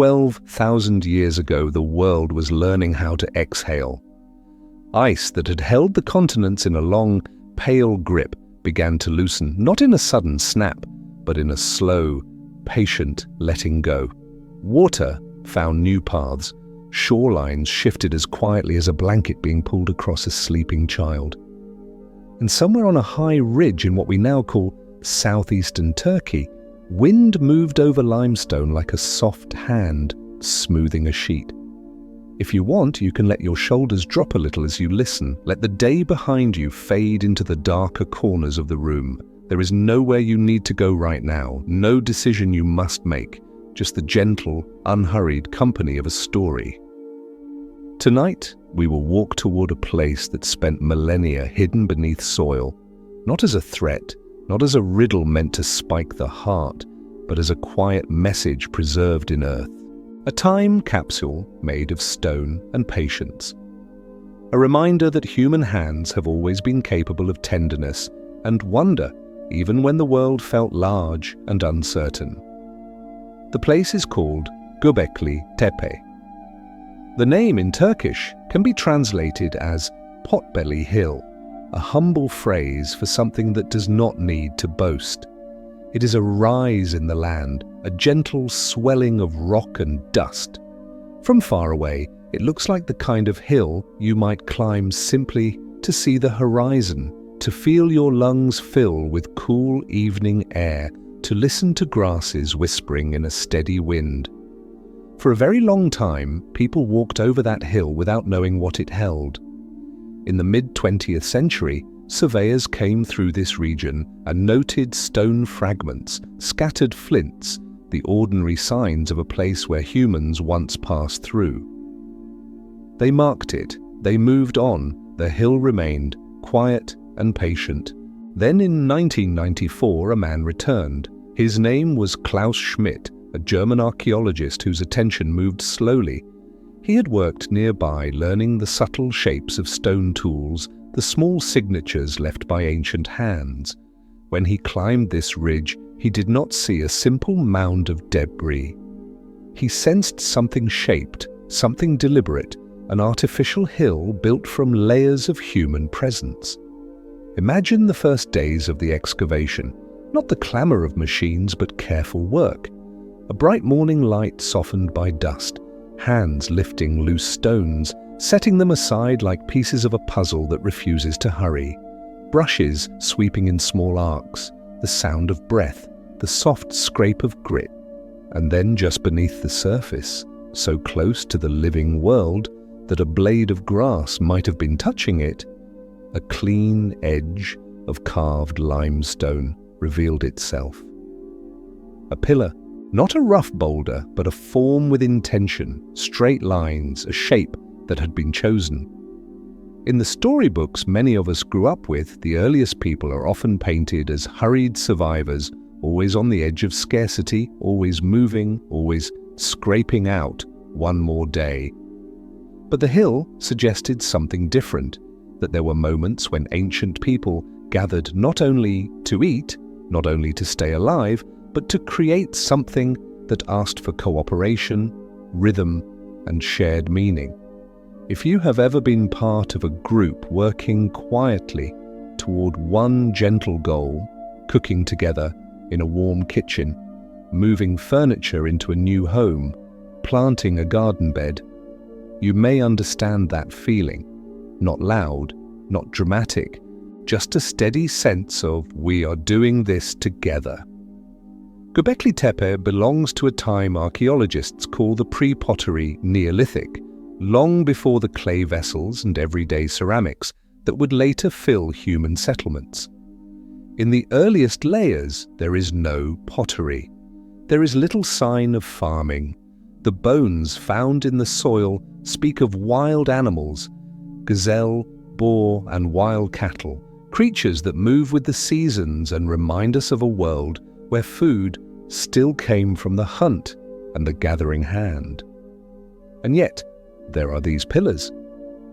12,000 years ago, the world was learning how to exhale. Ice that had held the continents in a long, pale grip began to loosen, not in a sudden snap, but in a slow, patient letting go. Water found new paths. Shorelines shifted as quietly as a blanket being pulled across a sleeping child. And somewhere on a high ridge in what we now call southeastern Turkey, wind moved over limestone like a soft hand smoothing a sheet. If you want, you can let your shoulders drop a little as you listen. Let the day behind you fade into the darker corners of the room. There is nowhere you need to go right now, no decision you must make, just the gentle, unhurried company of a story. Tonight, we will walk toward a place that spent millennia hidden beneath soil, not as a threat, not as a riddle meant to spike the heart, but as a quiet message preserved in earth. A time capsule made of stone and patience. A reminder that human hands have always been capable of tenderness and wonder, even when the world felt large and uncertain. The place is called Göbekli Tepe. The name in Turkish can be translated as Potbelly Hill, a humble phrase for something that does not need to boast. It is a rise in the land, a gentle swelling of rock and dust. From far away, it looks like the kind of hill you might climb simply to see the horizon, to feel your lungs fill with cool evening air, to listen to grasses whispering in a steady wind. For a very long time, people walked over that hill without knowing what it held. In the mid-20th century, surveyors came through this region and noted stone fragments, scattered flints, the ordinary signs of a place where humans once passed through. They marked it, they moved on, the hill remained, quiet and patient. Then in 1994 a man returned. His name was Klaus Schmidt, a German archaeologist whose attention moved slowly. He had worked nearby, learning the subtle shapes of stone tools, the small signatures left by ancient hands. When he climbed this ridge, he did not see a simple mound of debris. He sensed something shaped, something deliberate, an artificial hill built from layers of human presence. Imagine the first days of the excavation, not the clamor of machines but careful work. A bright morning light softened by dust, hands lifting loose stones, setting them aside like pieces of a puzzle that refuses to hurry. Brushes sweeping in small arcs, the sound of breath, the soft scrape of grit. And then just beneath the surface, so close to the living world that a blade of grass might have been touching it, a clean edge of carved limestone revealed itself. A pillar, not a rough boulder, but a form with intention, straight lines, a shape that had been chosen. In the storybooks many of us grew up with, the earliest people are often painted as hurried survivors, always on the edge of scarcity, always moving, always scraping out one more day. But the hill suggested something different, that there were moments when ancient people gathered not only to eat, not only to stay alive, but to create something that asked for cooperation, rhythm, and shared meaning. If you have ever been part of a group working quietly toward one gentle goal, cooking together in a warm kitchen, moving furniture into a new home, planting a garden bed, you may understand that feeling. Not loud, not dramatic, just a steady sense of we are doing this together. Göbekli Tepe belongs to a time archaeologists call the pre-pottery Neolithic, long before the clay vessels and everyday ceramics that would later fill human settlements. In the earliest layers, there is no pottery. There is little sign of farming. The bones found in the soil speak of wild animals, gazelle, boar, and wild cattle, creatures that move with the seasons and remind us of a world where food still came from the hunt and the gathering hand. And yet, there are these pillars,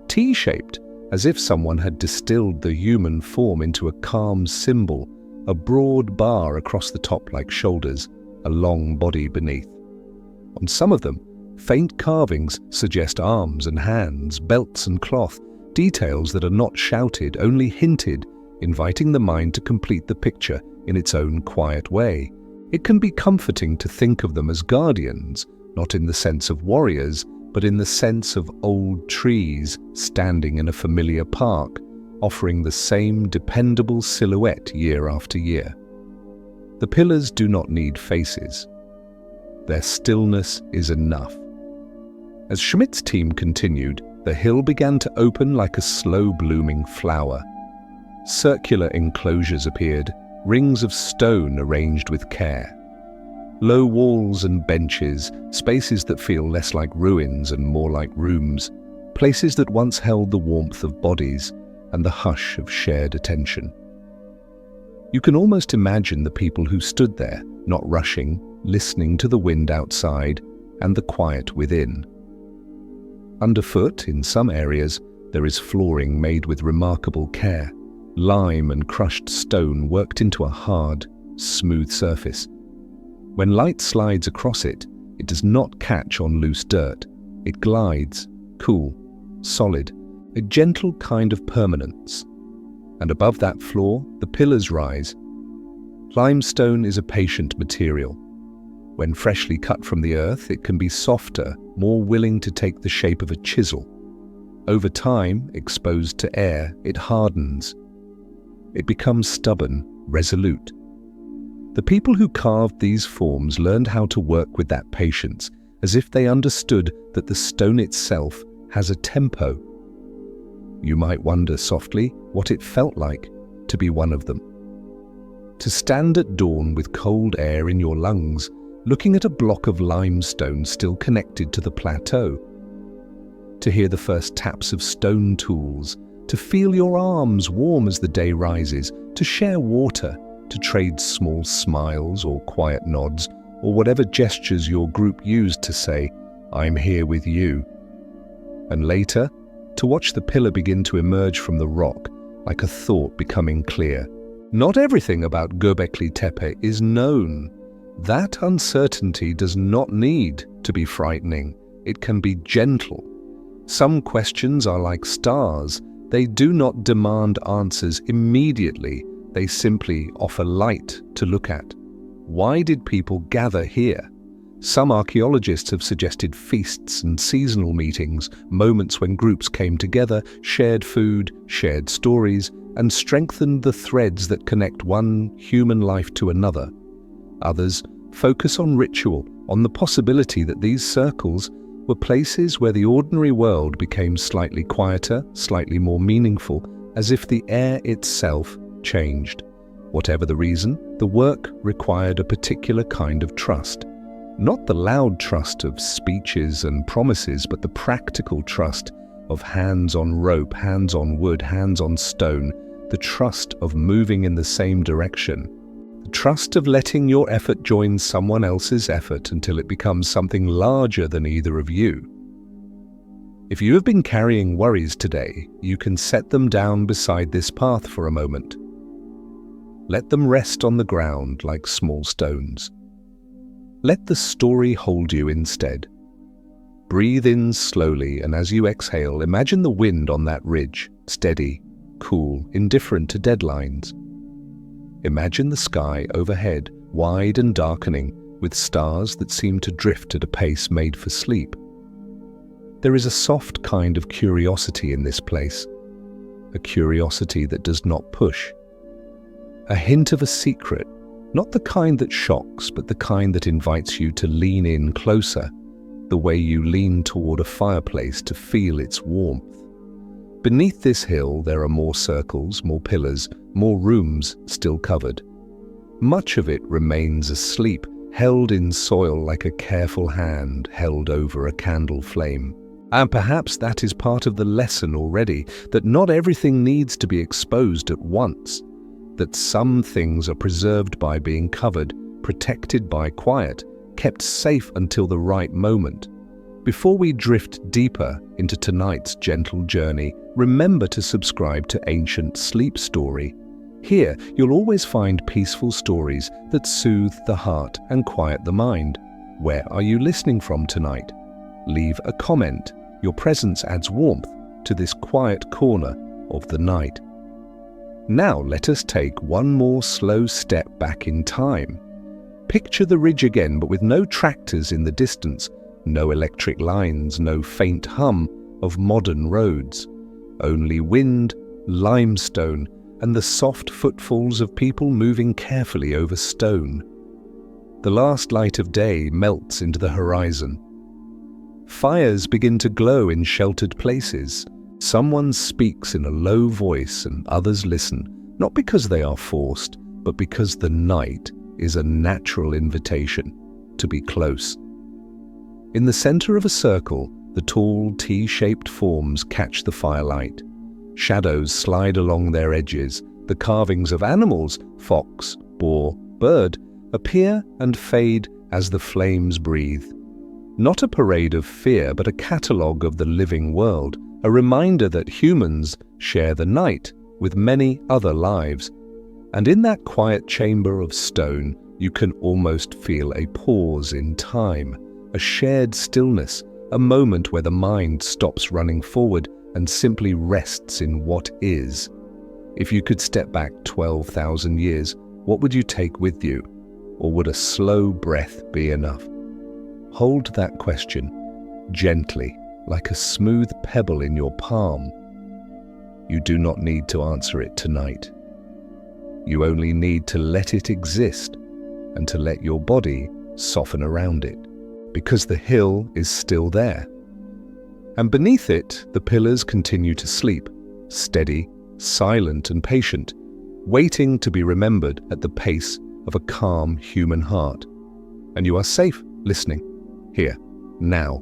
T-shaped, as if someone had distilled the human form into a calm symbol, a broad bar across the top like shoulders, a long body beneath. On some of them, faint carvings suggest arms and hands, belts and cloth, details that are not shouted, only hinted, inviting the mind to complete the picture in its own quiet way. It can be comforting to think of them as guardians, not in the sense of warriors, but in the sense of old trees standing in a familiar park, offering the same dependable silhouette year after year. The pillars do not need faces. Their stillness is enough. As Schmidt's team continued, the hill began to open like a slow-blooming flower. Circular enclosures appeared, rings of stone arranged with care. Low walls and benches, spaces that feel less like ruins and more like rooms, places that once held the warmth of bodies and the hush of shared attention. You can almost imagine the people who stood there, not rushing, listening to the wind outside and the quiet within. Underfoot, in some areas, there is flooring made with remarkable care, lime and crushed stone worked into a hard, smooth surface. When light slides across it, it does not catch on loose dirt. It glides, cool, solid, a gentle kind of permanence. And above that floor, the pillars rise. Limestone is a patient material. When freshly cut from the earth, it can be softer, more willing to take the shape of a chisel. Over time, exposed to air, it hardens. It becomes stubborn, resolute. The people who carved these forms learned how to work with that patience, as if they understood that the stone itself has a tempo. You might wonder softly what it felt like to be one of them. To stand at dawn with cold air in your lungs, looking at a block of limestone still connected to the plateau. To hear the first taps of stone tools, to feel your arms warm as the day rises, to share water, to trade small smiles or quiet nods, or whatever gestures your group used to say, "I'm here with you." And later, to watch the pillar begin to emerge from the rock, like a thought becoming clear. Not everything about Göbekli Tepe is known. That uncertainty does not need to be frightening. It can be gentle. Some questions are like stars. They do not demand answers immediately. They simply offer light to look at. Why did people gather here? Some archaeologists have suggested feasts and seasonal meetings, moments when groups came together, shared food, shared stories, and strengthened the threads that connect one human life to another. Others focus on ritual, on the possibility that these circles were places where the ordinary world became slightly quieter, slightly more meaningful, as if the air itself changed. Whatever the reason, the work required a particular kind of trust. Not the loud trust of speeches and promises, but the practical trust of hands on rope, hands on wood, hands on stone, the trust of moving in the same direction, the trust of letting your effort join someone else's effort until it becomes something larger than either of you. If you have been carrying worries today, you can set them down beside this path for a moment. Let them rest on the ground like small stones. Let the story hold you instead. Breathe in slowly, and as you exhale, imagine the wind on that ridge, steady, cool, indifferent to deadlines. Imagine the sky overhead, wide and darkening, with stars that seem to drift at a pace made for sleep. There is a soft kind of curiosity in this place, a curiosity that does not push. A hint of a secret, not the kind that shocks, but the kind that invites you to lean in closer, the way you lean toward a fireplace to feel its warmth. Beneath this hill, there are more circles, more pillars, more rooms still covered. Much of it remains asleep, held in soil like a careful hand held over a candle flame. And perhaps that is part of the lesson already, that not everything needs to be exposed at once, that some things are preserved by being covered, protected by quiet, kept safe until the right moment. Before we drift deeper into tonight's gentle journey, remember to subscribe to Ancient Sleep Story. Here, you'll always find peaceful stories that soothe the heart and quiet the mind. Where are you listening from tonight? Leave a comment. Your presence adds warmth to this quiet corner of the night. Now let us take one more slow step back in time. Picture the ridge again, but with no tractors in the distance, no electric lines, no faint hum of modern roads. Only wind, limestone, and the soft footfalls of people moving carefully over stone. The last light of day melts into the horizon. Fires begin to glow in sheltered places. Someone speaks in a low voice and others listen, not because they are forced, but because the night is a natural invitation to be close. In the center of a circle, the tall T-shaped forms catch the firelight. Shadows slide along their edges. The carvings of animals, fox, boar, bird, appear and fade as the flames breathe. Not a parade of fear, but a catalogue of the living world, a reminder that humans share the night with many other lives. And in that quiet chamber of stone, you can almost feel a pause in time, a shared stillness, a moment where the mind stops running forward and simply rests in what is. If you could step back 12,000 years, what would you take with you? Or would a slow breath be enough? Hold that question gently, like a smooth pebble in your palm. You do not need to answer it tonight. You only need to let it exist and to let your body soften around it, because the hill is still there. And beneath it, the pillars continue to sleep, steady, silent and patient, waiting to be remembered at the pace of a calm human heart. And you are safe listening, here, now.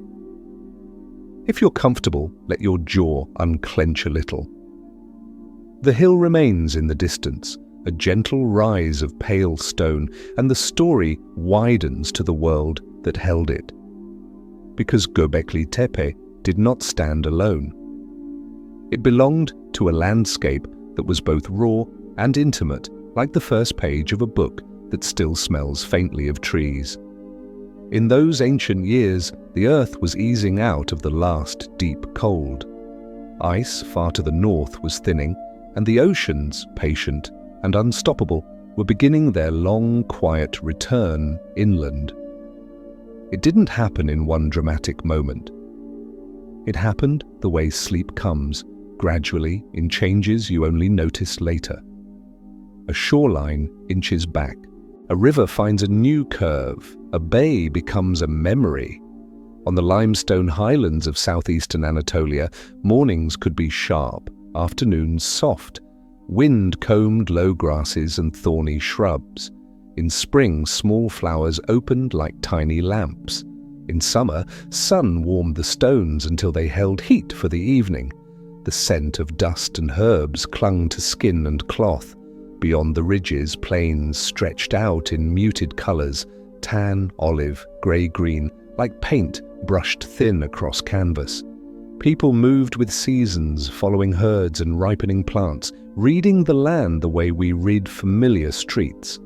If you're comfortable, let your jaw unclench a little. The hill remains in the distance, a gentle rise of pale stone, and the story widens to the world that held it. Because Göbekli Tepe did not stand alone. It belonged to a landscape that was both raw and intimate, like the first page of a book that still smells faintly of trees. In those ancient years, the earth was easing out of the last deep cold. Ice far to the north was thinning, and the oceans, patient and unstoppable, were beginning their long, quiet return inland. It didn't happen in one dramatic moment. It happened the way sleep comes, gradually, in changes you only notice later. A shoreline inches back. A river finds a new curve. A bay becomes a memory. On the limestone highlands of southeastern Anatolia, mornings could be sharp, afternoons soft. Wind combed low grasses and thorny shrubs. In spring, small flowers opened like tiny lamps. In summer, sun warmed the stones until they held heat for the evening. The scent of dust and herbs clung to skin and cloth. Beyond the ridges, plains stretched out in muted colors, tan, olive, grey-green, like paint brushed thin across canvas. People moved with seasons, following herds and ripening plants, reading the land the way we read familiar streets.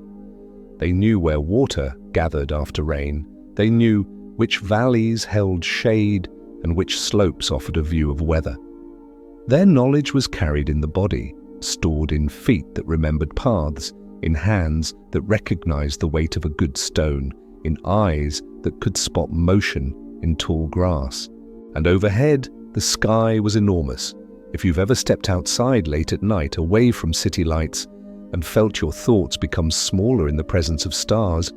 They knew where water gathered after rain. They knew which valleys held shade and which slopes offered a view of weather. Their knowledge was carried in the body, stored in feet that remembered paths, in hands that recognized the weight of a good stone, in eyes that could spot motion in tall grass. And overhead, the sky was enormous. If you've ever stepped outside late at night, away from city lights, and felt your thoughts become smaller in the presence of stars,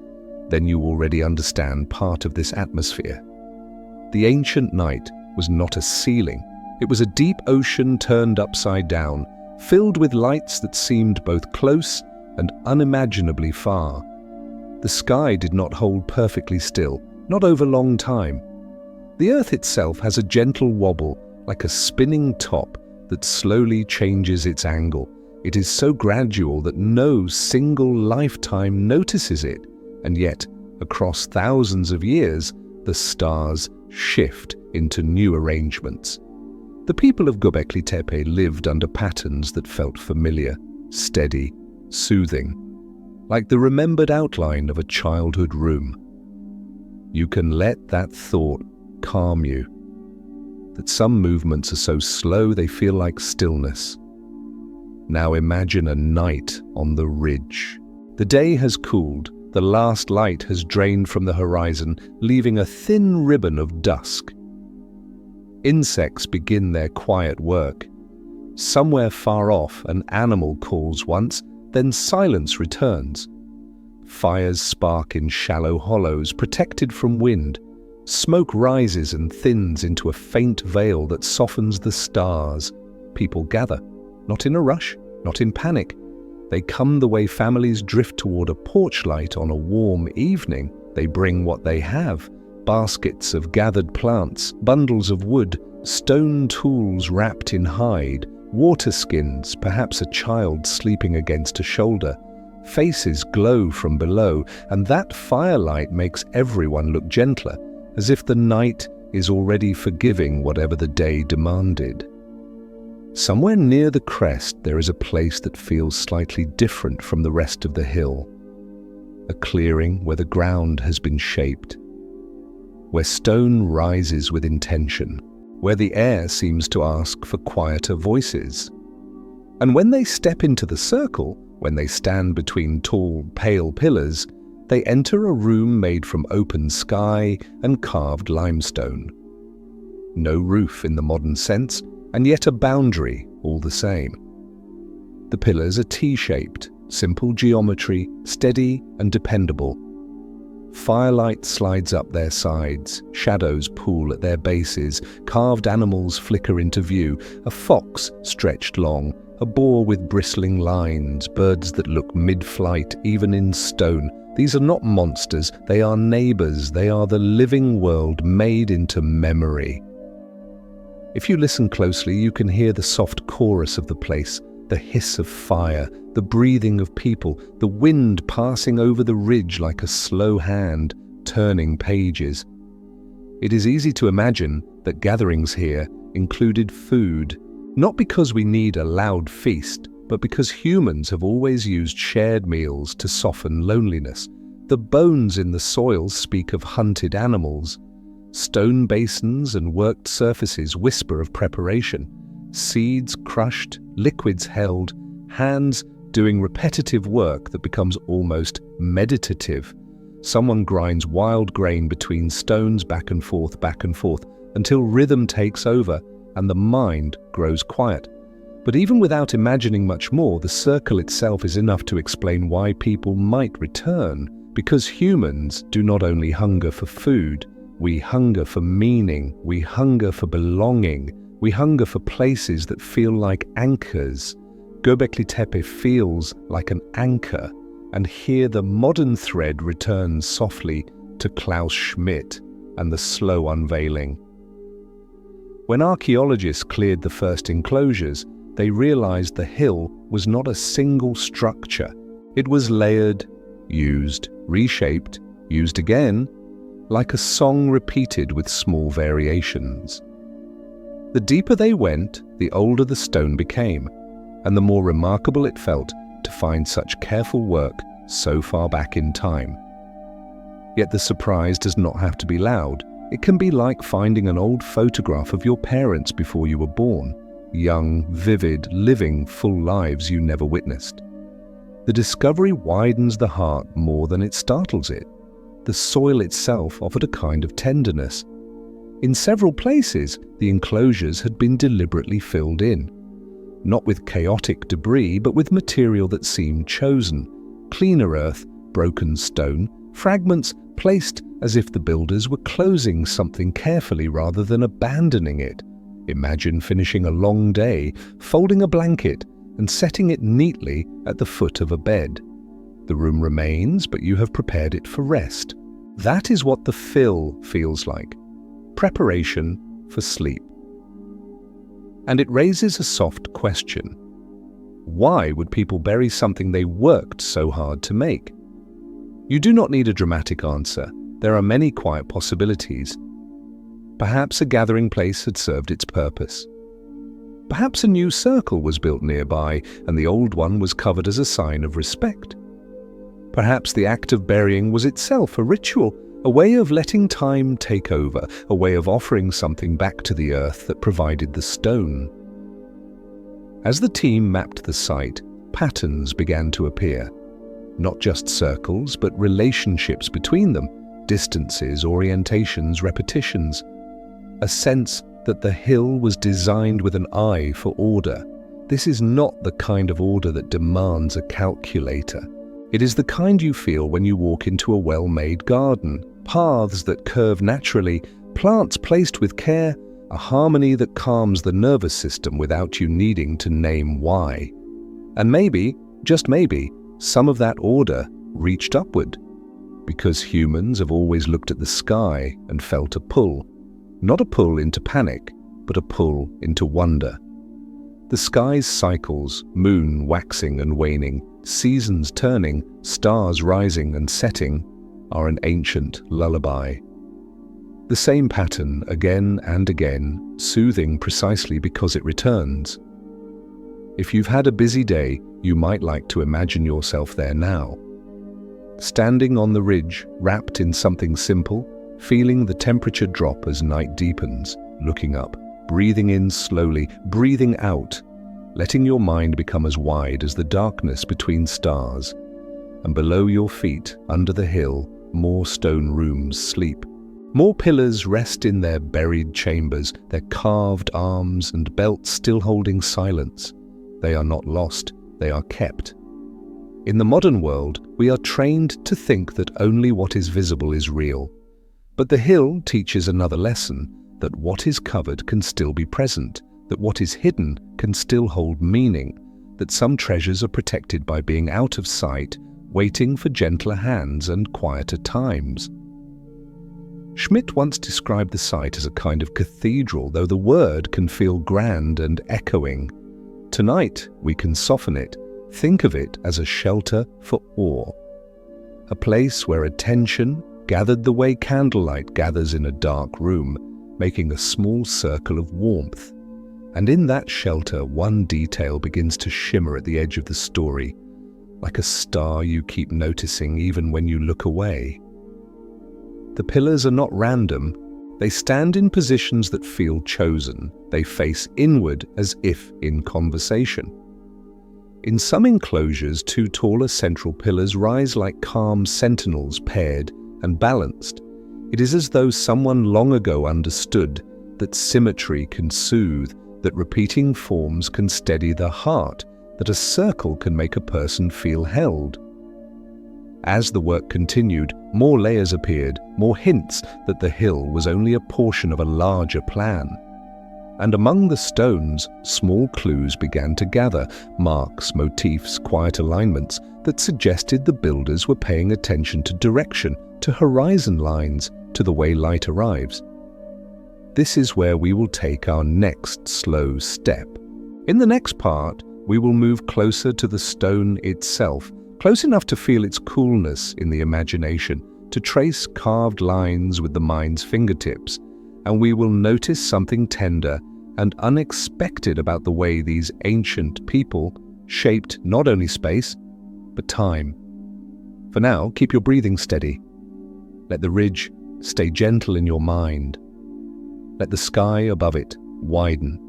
then you already understand part of this atmosphere. The ancient night was not a ceiling. It was a deep ocean turned upside down, filled with lights that seemed both close and unimaginably far. The sky did not hold perfectly still, not over long time. The earth itself has a gentle wobble, like a spinning top that slowly changes its angle. It is so gradual that no single lifetime notices it, and yet, across thousands of years, the stars shift into new arrangements. The people of Göbekli Tepe lived under patterns that felt familiar, steady, soothing, like the remembered outline of a childhood room. you can let that thought calm you. That some movements are so slow they feel like stillness. Now imagine a night on the ridge. The day has cooled, the last light has drained from the horizon, leaving a thin ribbon of dusk. Insects begin their quiet work. Somewhere far off, an animal calls once, then silence returns. Fires spark in shallow hollows, protected from wind. Smoke rises and thins into a faint veil that softens the stars. People gather, not in a rush, not in panic. They come the way families drift toward a porch light on a warm evening. They bring what they have: baskets of gathered plants, bundles of wood, stone tools wrapped in hide, water skins, perhaps a child sleeping against a shoulder. Faces glow from below, and that firelight makes everyone look gentler, as if the night is already forgiving whatever the day demanded. Somewhere near the crest there is a place that feels slightly different from the rest of the hill. A clearing where the ground has been shaped, where stone rises with intention, where the air seems to ask for quieter voices. And when they step into the circle, when they stand between tall, pale pillars, they enter a room made from open sky and carved limestone. No roof in the modern sense, and yet a boundary all the same. The pillars are T-shaped, simple geometry, steady and dependable. Firelight slides up their sides, shadows pool at their bases, carved animals flicker into view, a fox stretched long, a boar with bristling lines, birds that look mid-flight even in stone. These are not monsters, they are neighbors, they are the living world made into memory. If you listen closely, you can hear the soft chorus of the place, the hiss of fire, the breathing of people, the wind passing over the ridge like a slow hand, turning pages. It is easy to imagine that gatherings here included food, not because we need a loud feast, but because humans have always used shared meals to soften loneliness. The bones in the soil speak of hunted animals. Stone basins and worked surfaces whisper of preparation. Seeds crushed, liquids held, hands doing repetitive work that becomes almost meditative. Someone grinds wild grain between stones back and forth, until rhythm takes over and the mind grows quiet. But even without imagining much more, the circle itself is enough to explain why people might return. Because humans do not only hunger for food, we hunger for meaning, we hunger for belonging, we hunger for places that feel like anchors. Göbekli Tepe feels like an anchor, and here the modern thread returns softly to Klaus Schmidt and the slow unveiling. When archaeologists cleared the first enclosures, they realized the hill was not a single structure. It was layered, used, reshaped, used again, like a song repeated with small variations. The deeper they went, the older the stone became, and the more remarkable it felt to find such careful work so far back in time. Yet the surprise does not have to be loud. It can be like finding an old photograph of your parents before you were born, young, vivid, living full lives you never witnessed. The discovery widens the heart more than it startles it. The soil itself offered a kind of tenderness. In several places, the enclosures had been deliberately filled in, not with chaotic debris, but with material that seemed chosen. Cleaner earth, broken stone, fragments placed as if the builders were closing something carefully rather than abandoning it. Imagine finishing a long day, folding a blanket, and setting it neatly at the foot of a bed. The room remains, but you have prepared it for rest. That is what the fill feels like. Preparation for sleep. And it raises a soft question. Why would people bury something they worked so hard to make? You do not need a dramatic answer. There are many quiet possibilities. Perhaps a gathering place had served its purpose. Perhaps a new circle was built nearby and the old one was covered as a sign of respect. Perhaps the act of burying was itself a ritual, A way of letting time take over, a way of offering something back to the earth that provided the stone. As the team mapped the site, patterns began to appear. Not just circles, but relationships between them, distances, orientations, repetitions. A sense that the hill was designed with an eye for order. This is not the kind of order that demands a calculator. It is the kind you feel when you walk into a well-made garden. Paths that curve naturally, plants placed with care, a harmony that calms the nervous system without you needing to name why. And maybe, just maybe, some of that order reached upward, because humans have always looked at the sky and felt a pull. Not a pull into panic, but a pull into wonder. The sky's cycles, moon waxing and waning, seasons turning, stars rising and setting, are an ancient lullaby. The same pattern again and again, soothing precisely because it returns. If you've had a busy day, you might like to imagine yourself there now. Standing on the ridge, wrapped in something simple, feeling the temperature drop as night deepens, looking up, breathing in slowly, breathing out, letting your mind become as wide as the darkness between stars. And below your feet, under the hill, more stone rooms sleep. More pillars rest in their buried chambers, their carved arms and belts still holding silence. They are not lost, they are kept. In the modern world, we are trained to think that only what is visible is real. But the hill teaches another lesson, that what is covered can still be present, that what is hidden can still hold meaning, that some treasures are protected by being out of sight, waiting for gentler hands and quieter times. Schmidt once described the site as a kind of cathedral, though the word can feel grand and echoing. Tonight, we can soften it, think of it as a shelter for awe. A place where attention, gathered the way candlelight gathers in a dark room, making a small circle of warmth. And in that shelter, one detail begins to shimmer at the edge of the story, like a star you keep noticing even when you look away. The pillars are not random. They stand in positions that feel chosen. They face inward as if in conversation. In some enclosures, two taller central pillars rise like calm sentinels, paired and balanced. It is as though someone long ago understood that symmetry can soothe, that repeating forms can steady the heart, that a circle can make a person feel held. As the work continued, more layers appeared, more hints that the hill was only a portion of a larger plan. And among the stones, small clues began to gather, marks, motifs, quiet alignments that suggested the builders were paying attention to direction, to horizon lines, to the way light arrives. This is where we will take our next slow step. In the next part, we will move closer to the stone itself, close enough to feel its coolness in the imagination, to trace carved lines with the mind's fingertips, and we will notice something tender and unexpected about the way these ancient people shaped not only space, but time. For now, keep your breathing steady. Let the ridge stay gentle in your mind. Let the sky above it widen.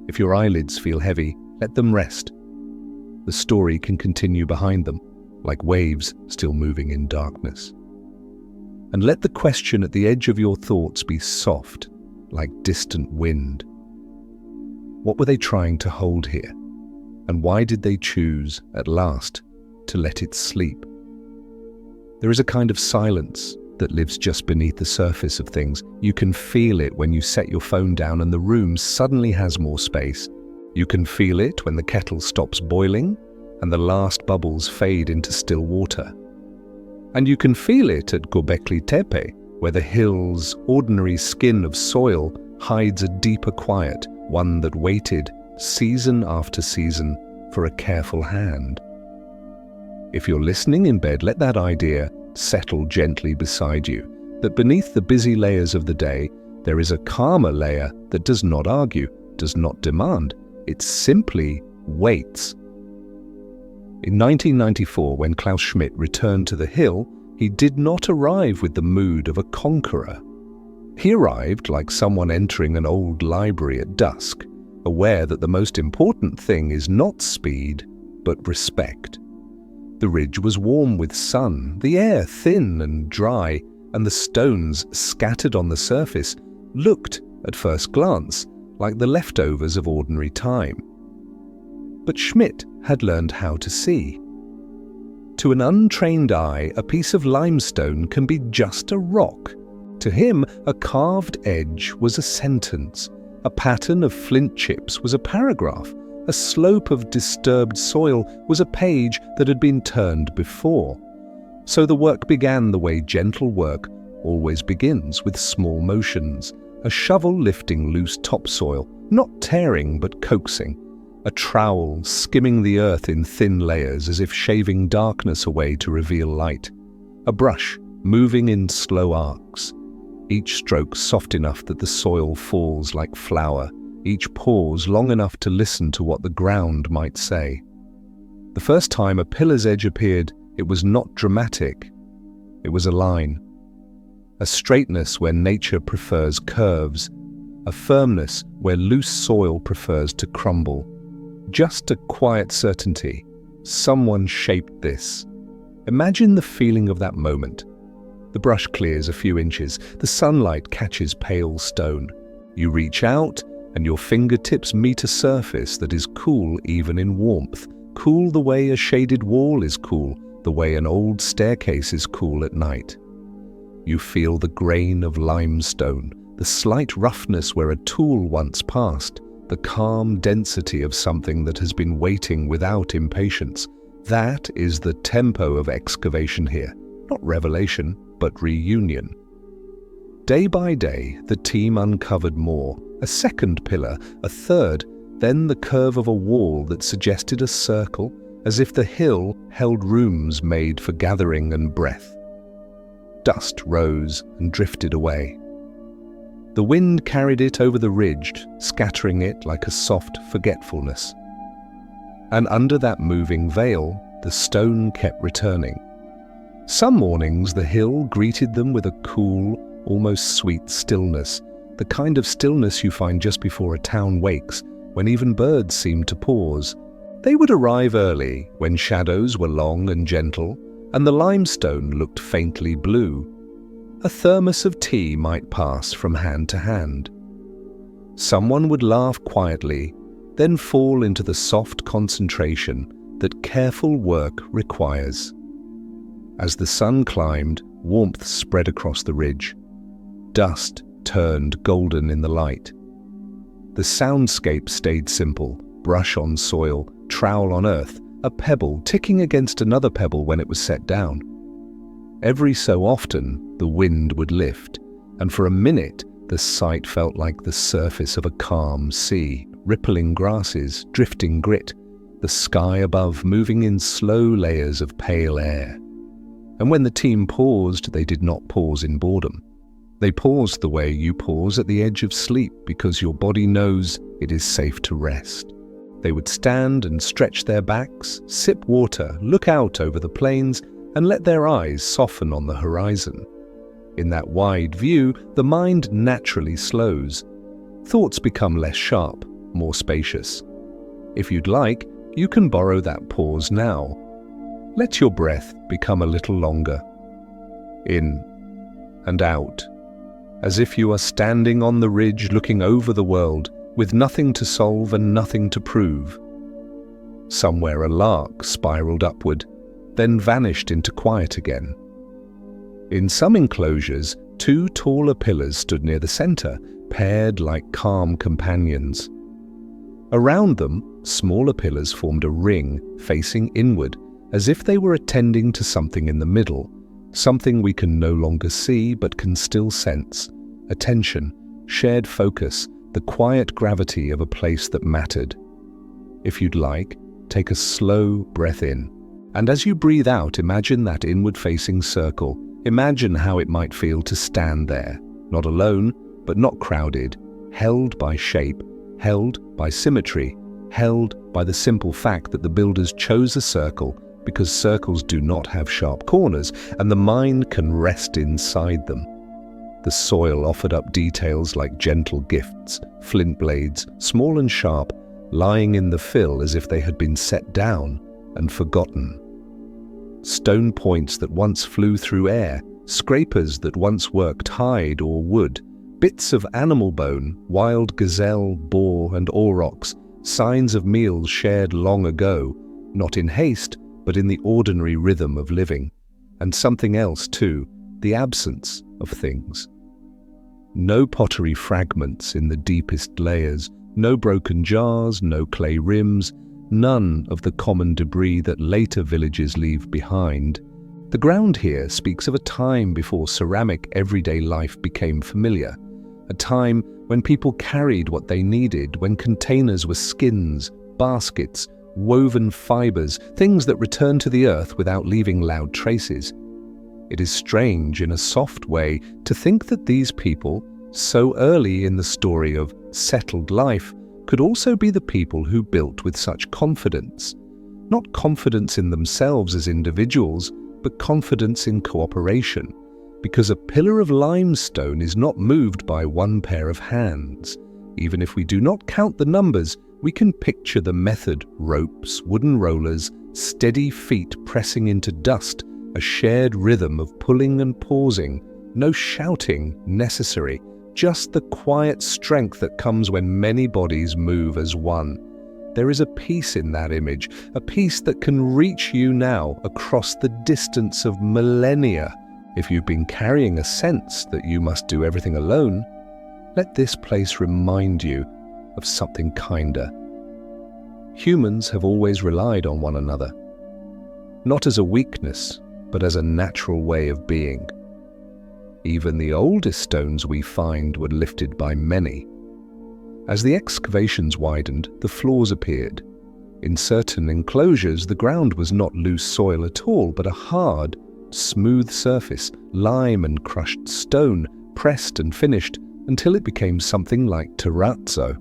If your eyelids feel heavy, let them rest. The story can continue behind them, like waves still moving in darkness. And let the question at the edge of your thoughts be soft, like distant wind. What were they trying to hold here? And why did they choose, at last, to let it sleep? There is a kind of silence that lives just beneath the surface of things. You can feel it when you set your phone down and the room suddenly has more space. You can feel it when the kettle stops boiling and the last bubbles fade into still water. And you can feel it at Göbekli Tepe, where the hill's ordinary skin of soil hides a deeper quiet, one that waited, season after season, for a careful hand. If you're listening in bed, let that idea settle gently beside you, that beneath the busy layers of the day, there is a calmer layer that does not argue, does not demand. It simply waits. In 1994, when Klaus Schmidt returned to the hill, he did not arrive with the mood of a conqueror. He arrived like someone entering an old library at dusk, aware that the most important thing is not speed, but respect. The ridge was warm with sun, the air thin and dry, and the stones scattered on the surface looked, at first glance, like the leftovers of ordinary time. But Schmidt had learned how to see. To an untrained eye, a piece of limestone can be just a rock. To him, a carved edge was a sentence. A pattern of flint chips was a paragraph. A slope of disturbed soil was a page that had been turned before. So the work began the way gentle work always begins, with small motions. A shovel lifting loose topsoil, not tearing but coaxing. A trowel skimming the earth in thin layers as if shaving darkness away to reveal light. A brush moving in slow arcs. Each stroke soft enough that the soil falls like flour. Each pause long enough to listen to what the ground might say. The first time a pillar's edge appeared, it was not dramatic. It was a line. A straightness where nature prefers curves. A firmness where loose soil prefers to crumble. Just a quiet certainty. Someone shaped this. Imagine the feeling of that moment. The brush clears a few inches. The sunlight catches pale stone. You reach out, and your fingertips meet a surface that is cool even in warmth. Cool the way a shaded wall is cool, the way an old staircase is cool at night. You feel the grain of limestone, the slight roughness where a tool once passed, the calm density of something that has been waiting without impatience. That is the tempo of excavation here. Not revelation, but reunion. Day by day, the team uncovered more. A second pillar, a third, then the curve of a wall that suggested a circle, as if the hill held rooms made for gathering and breath. Dust rose and drifted away. The wind carried it over the ridge, scattering it like a soft forgetfulness. And under that moving veil, the stone kept returning. Some mornings the hill greeted them with a cool, almost sweet stillness, the kind of stillness you find just before a town wakes, when even birds seem to pause. They would arrive early, when shadows were long and gentle, and the limestone looked faintly blue. A thermos of tea might pass from hand to hand. Someone would laugh quietly, then fall into the soft concentration that careful work requires. As the sun climbed, warmth spread across the ridge. Dust turned golden in the light. The soundscape stayed simple: brush on soil, trowel on earth, a pebble ticking against another pebble when it was set down. Every so often, the wind would lift, and for a minute the sight felt like the surface of a calm sea, rippling grasses, drifting grit, the sky above moving in slow layers of pale air. And when the team paused, they did not pause in boredom. They paused the way you pause at the edge of sleep because your body knows it is safe to rest. They would stand and stretch their backs, sip water, look out over the plains, and let their eyes soften on the horizon. In that wide view, the mind naturally slows. Thoughts become less sharp, more spacious. If you'd like, you can borrow that pause now. Let your breath become a little longer. In and out, as if you are standing on the ridge looking over the world, with nothing to solve and nothing to prove. Somewhere a lark spiraled upward, then vanished into quiet again. In some enclosures, two taller pillars stood near the center, paired like calm companions. Around them, smaller pillars formed a ring facing inward, as if they were attending to something in the middle, something we can no longer see but can still sense: attention, shared focus, the quiet gravity of a place that mattered. If you'd like, take a slow breath in, and as you breathe out, imagine that inward-facing circle. Imagine how it might feel to stand there, not alone, but not crowded, held by shape, held by symmetry, held by the simple fact that the builders chose a circle because circles do not have sharp corners, and the mind can rest inside them. The soil offered up details like gentle gifts, flint blades, small and sharp, lying in the fill as if they had been set down and forgotten. Stone points that once flew through air, scrapers that once worked hide or wood, bits of animal bone, wild gazelle, boar and aurochs, signs of meals shared long ago, not in haste, but in the ordinary rhythm of living. And something else too, the absence of things. No pottery fragments in the deepest layers, no broken jars, no clay rims, none of the common debris that later villages leave behind. The ground here speaks of a time before ceramic everyday life became familiar, a time when people carried what they needed, when containers were skins, baskets, woven fibers, things that returned to the earth without leaving loud traces. It is strange, in a soft way, to think that these people, so early in the story of settled life, could also be the people who built with such confidence. Not confidence in themselves as individuals, but confidence in cooperation, because a pillar of limestone is not moved by one pair of hands. Even if we do not count the numbers, we can picture the method: ropes, wooden rollers, steady feet pressing into dust, a shared rhythm of pulling and pausing, no shouting necessary, just the quiet strength that comes when many bodies move as one. There is a peace in that image, a peace that can reach you now across the distance of millennia. If you've been carrying a sense that you must do everything alone, let this place remind you of something kinder. Humans have always relied on one another, not as a weakness, but as a natural way of being. Even the oldest stones we find were lifted by many. As the excavations widened, the floors appeared. In certain enclosures, the ground was not loose soil at all, but a hard, smooth surface, lime and crushed stone, pressed and finished until it became something like terrazzo.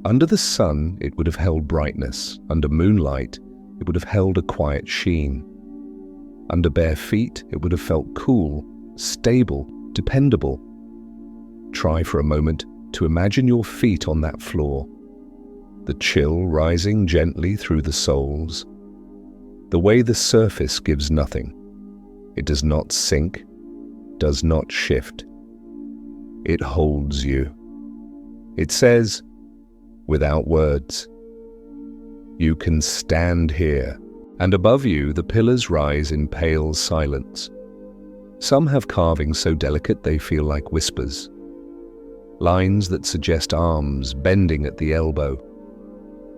Under the sun, it would have held brightness. Under moonlight, it would have held a quiet sheen. Under bare feet, it would have felt cool, stable, dependable. Try for a moment to imagine your feet on that floor, the chill rising gently through the soles. The way the surface gives nothing. It does not sink, does not shift. It holds you. It says, without words, you can stand here, and above you the pillars rise in pale silence. Some have carvings so delicate they feel like whispers. Lines that suggest arms bending at the elbow,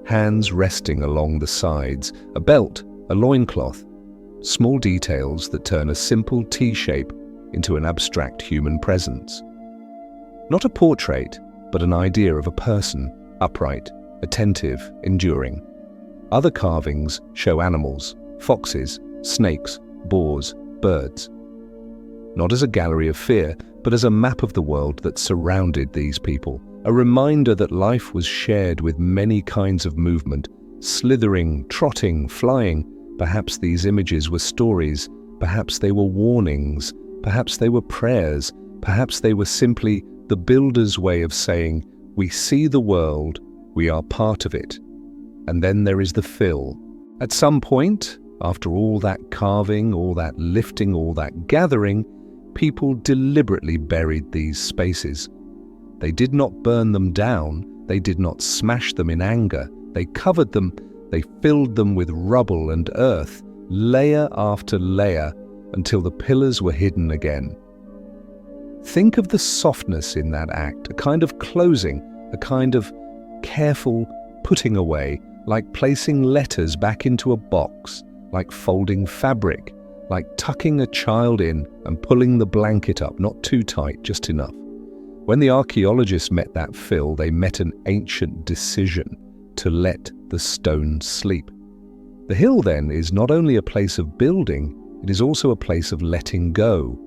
hands resting along the sides, a belt, a loincloth, small details that turn a simple T-shape into an abstract human presence. Not a portrait, but an idea of a person, upright, attentive, enduring. Other carvings show animals, foxes, snakes, boars, birds. Not as a gallery of fear, but as a map of the world that surrounded these people, a reminder that life was shared with many kinds of movement, slithering, trotting, flying. Perhaps these images were stories, perhaps they were warnings, perhaps they were prayers, perhaps they were simply the builder's way of saying, we see the world, we are part of it. And then there is the fill. At some point, after all that carving, all that lifting, all that gathering, people deliberately buried these spaces. They did not burn them down, they did not smash them in anger, they covered them, they filled them with rubble and earth, layer after layer, until the pillars were hidden again. Think of the softness in that act, a kind of closing, a kind of careful putting away, like placing letters back into a box, like folding fabric, like tucking a child in and pulling the blanket up, not too tight, just enough. When the archaeologists met that fill, they met an ancient decision to let the stone sleep. The hill, then, is not only a place of building, it is also a place of letting go.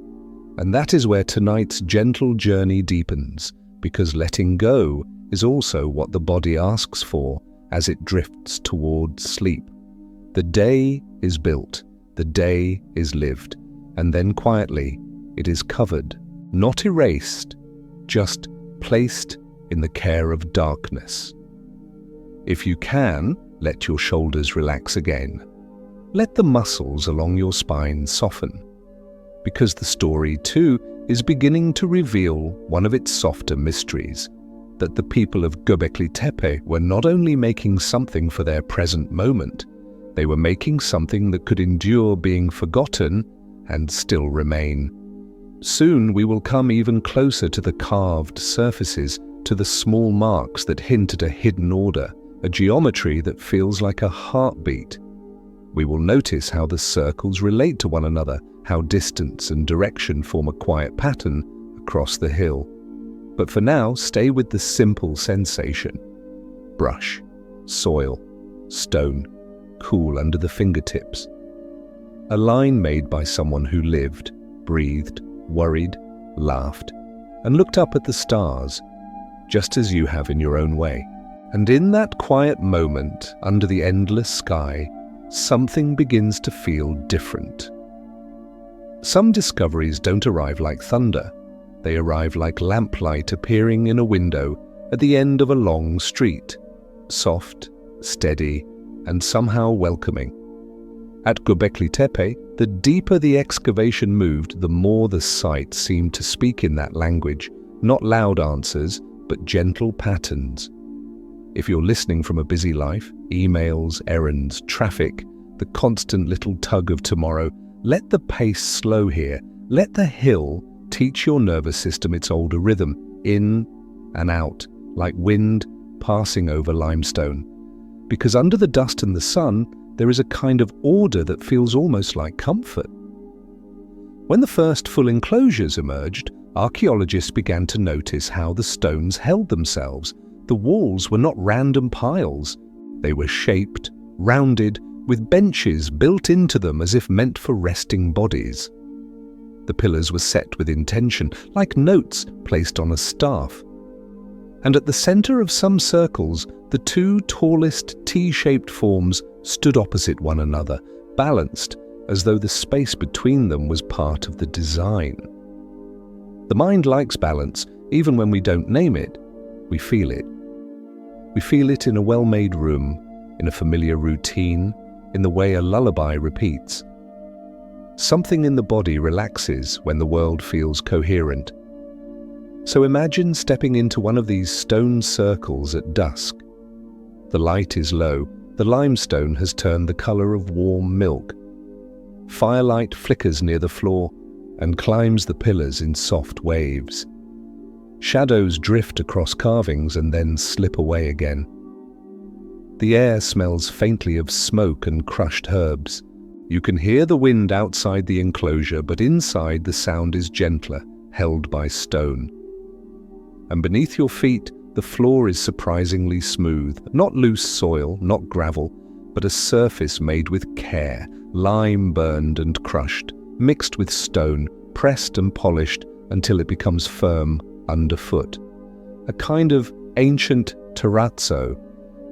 And that is where tonight's gentle journey deepens, because letting go is also what the body asks for as it drifts towards sleep. The day is built, the day is lived, and then quietly it is covered, not erased, just placed in the care of darkness. If you can, let your shoulders relax again. Let the muscles along your spine soften, because the story too is beginning to reveal one of its softer mysteries, that the people of Göbekli Tepe were not only making something for their present moment, they were making something that could endure being forgotten and still remain. Soon we will come even closer to the carved surfaces, to the small marks that hint at a hidden order, a geometry that feels like a heartbeat. We will notice how the circles relate to one another, how distance and direction form a quiet pattern across the hill. But for now, stay with the simple sensation. Brush, soil, stone, cool under the fingertips. A line made by someone who lived, breathed, worried, laughed, and looked up at the stars, just as you have in your own way. And in that quiet moment, under the endless sky, something begins to feel different. Some discoveries don't arrive like thunder. They arrive like lamplight appearing in a window at the end of a long street, soft, steady, and somehow welcoming. At Göbekli Tepe, the deeper the excavation moved, the more the site seemed to speak in that language, not loud answers, but gentle patterns. If you're listening from a busy life, emails, errands, traffic, the constant little tug of tomorrow, let the pace slow here. Let the hill teach your nervous system its older rhythm, in and out, like wind passing over limestone. Because under the dust and the sun, there is a kind of order that feels almost like comfort. When the first full enclosures emerged, archaeologists began to notice how the stones held themselves. The walls were not random piles. They were shaped, rounded, with benches built into them as if meant for resting bodies. The pillars were set with intention, like notes placed on a staff. And at the center of some circles, the two tallest T-shaped forms stood opposite one another, balanced as though the space between them was part of the design. The mind likes balance, even when we don't name it, we feel it. We feel it in a well-made room, in a familiar routine, in the way a lullaby repeats. Something in the body relaxes when the world feels coherent. So imagine stepping into one of these stone circles at dusk. The light is low, the limestone has turned the color of warm milk. Firelight flickers near the floor and climbs the pillars in soft waves. Shadows drift across carvings and then slip away again. The air smells faintly of smoke and crushed herbs. You can hear the wind outside the enclosure, but inside the sound is gentler, held by stone. And beneath your feet, the floor is surprisingly smooth, not loose soil, not gravel, but a surface made with care, lime burned and crushed, mixed with stone, pressed and polished until it becomes firm underfoot. A kind of ancient terrazzo.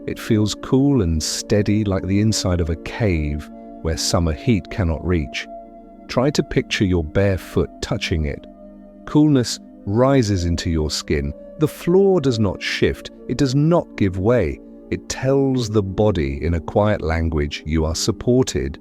It feels cool and steady like the inside of a cave where summer heat cannot reach. Try to picture your bare foot touching it. Coolness rises into your skin. The floor does not shift. It does not give way. It tells the body in a quiet language you are supported.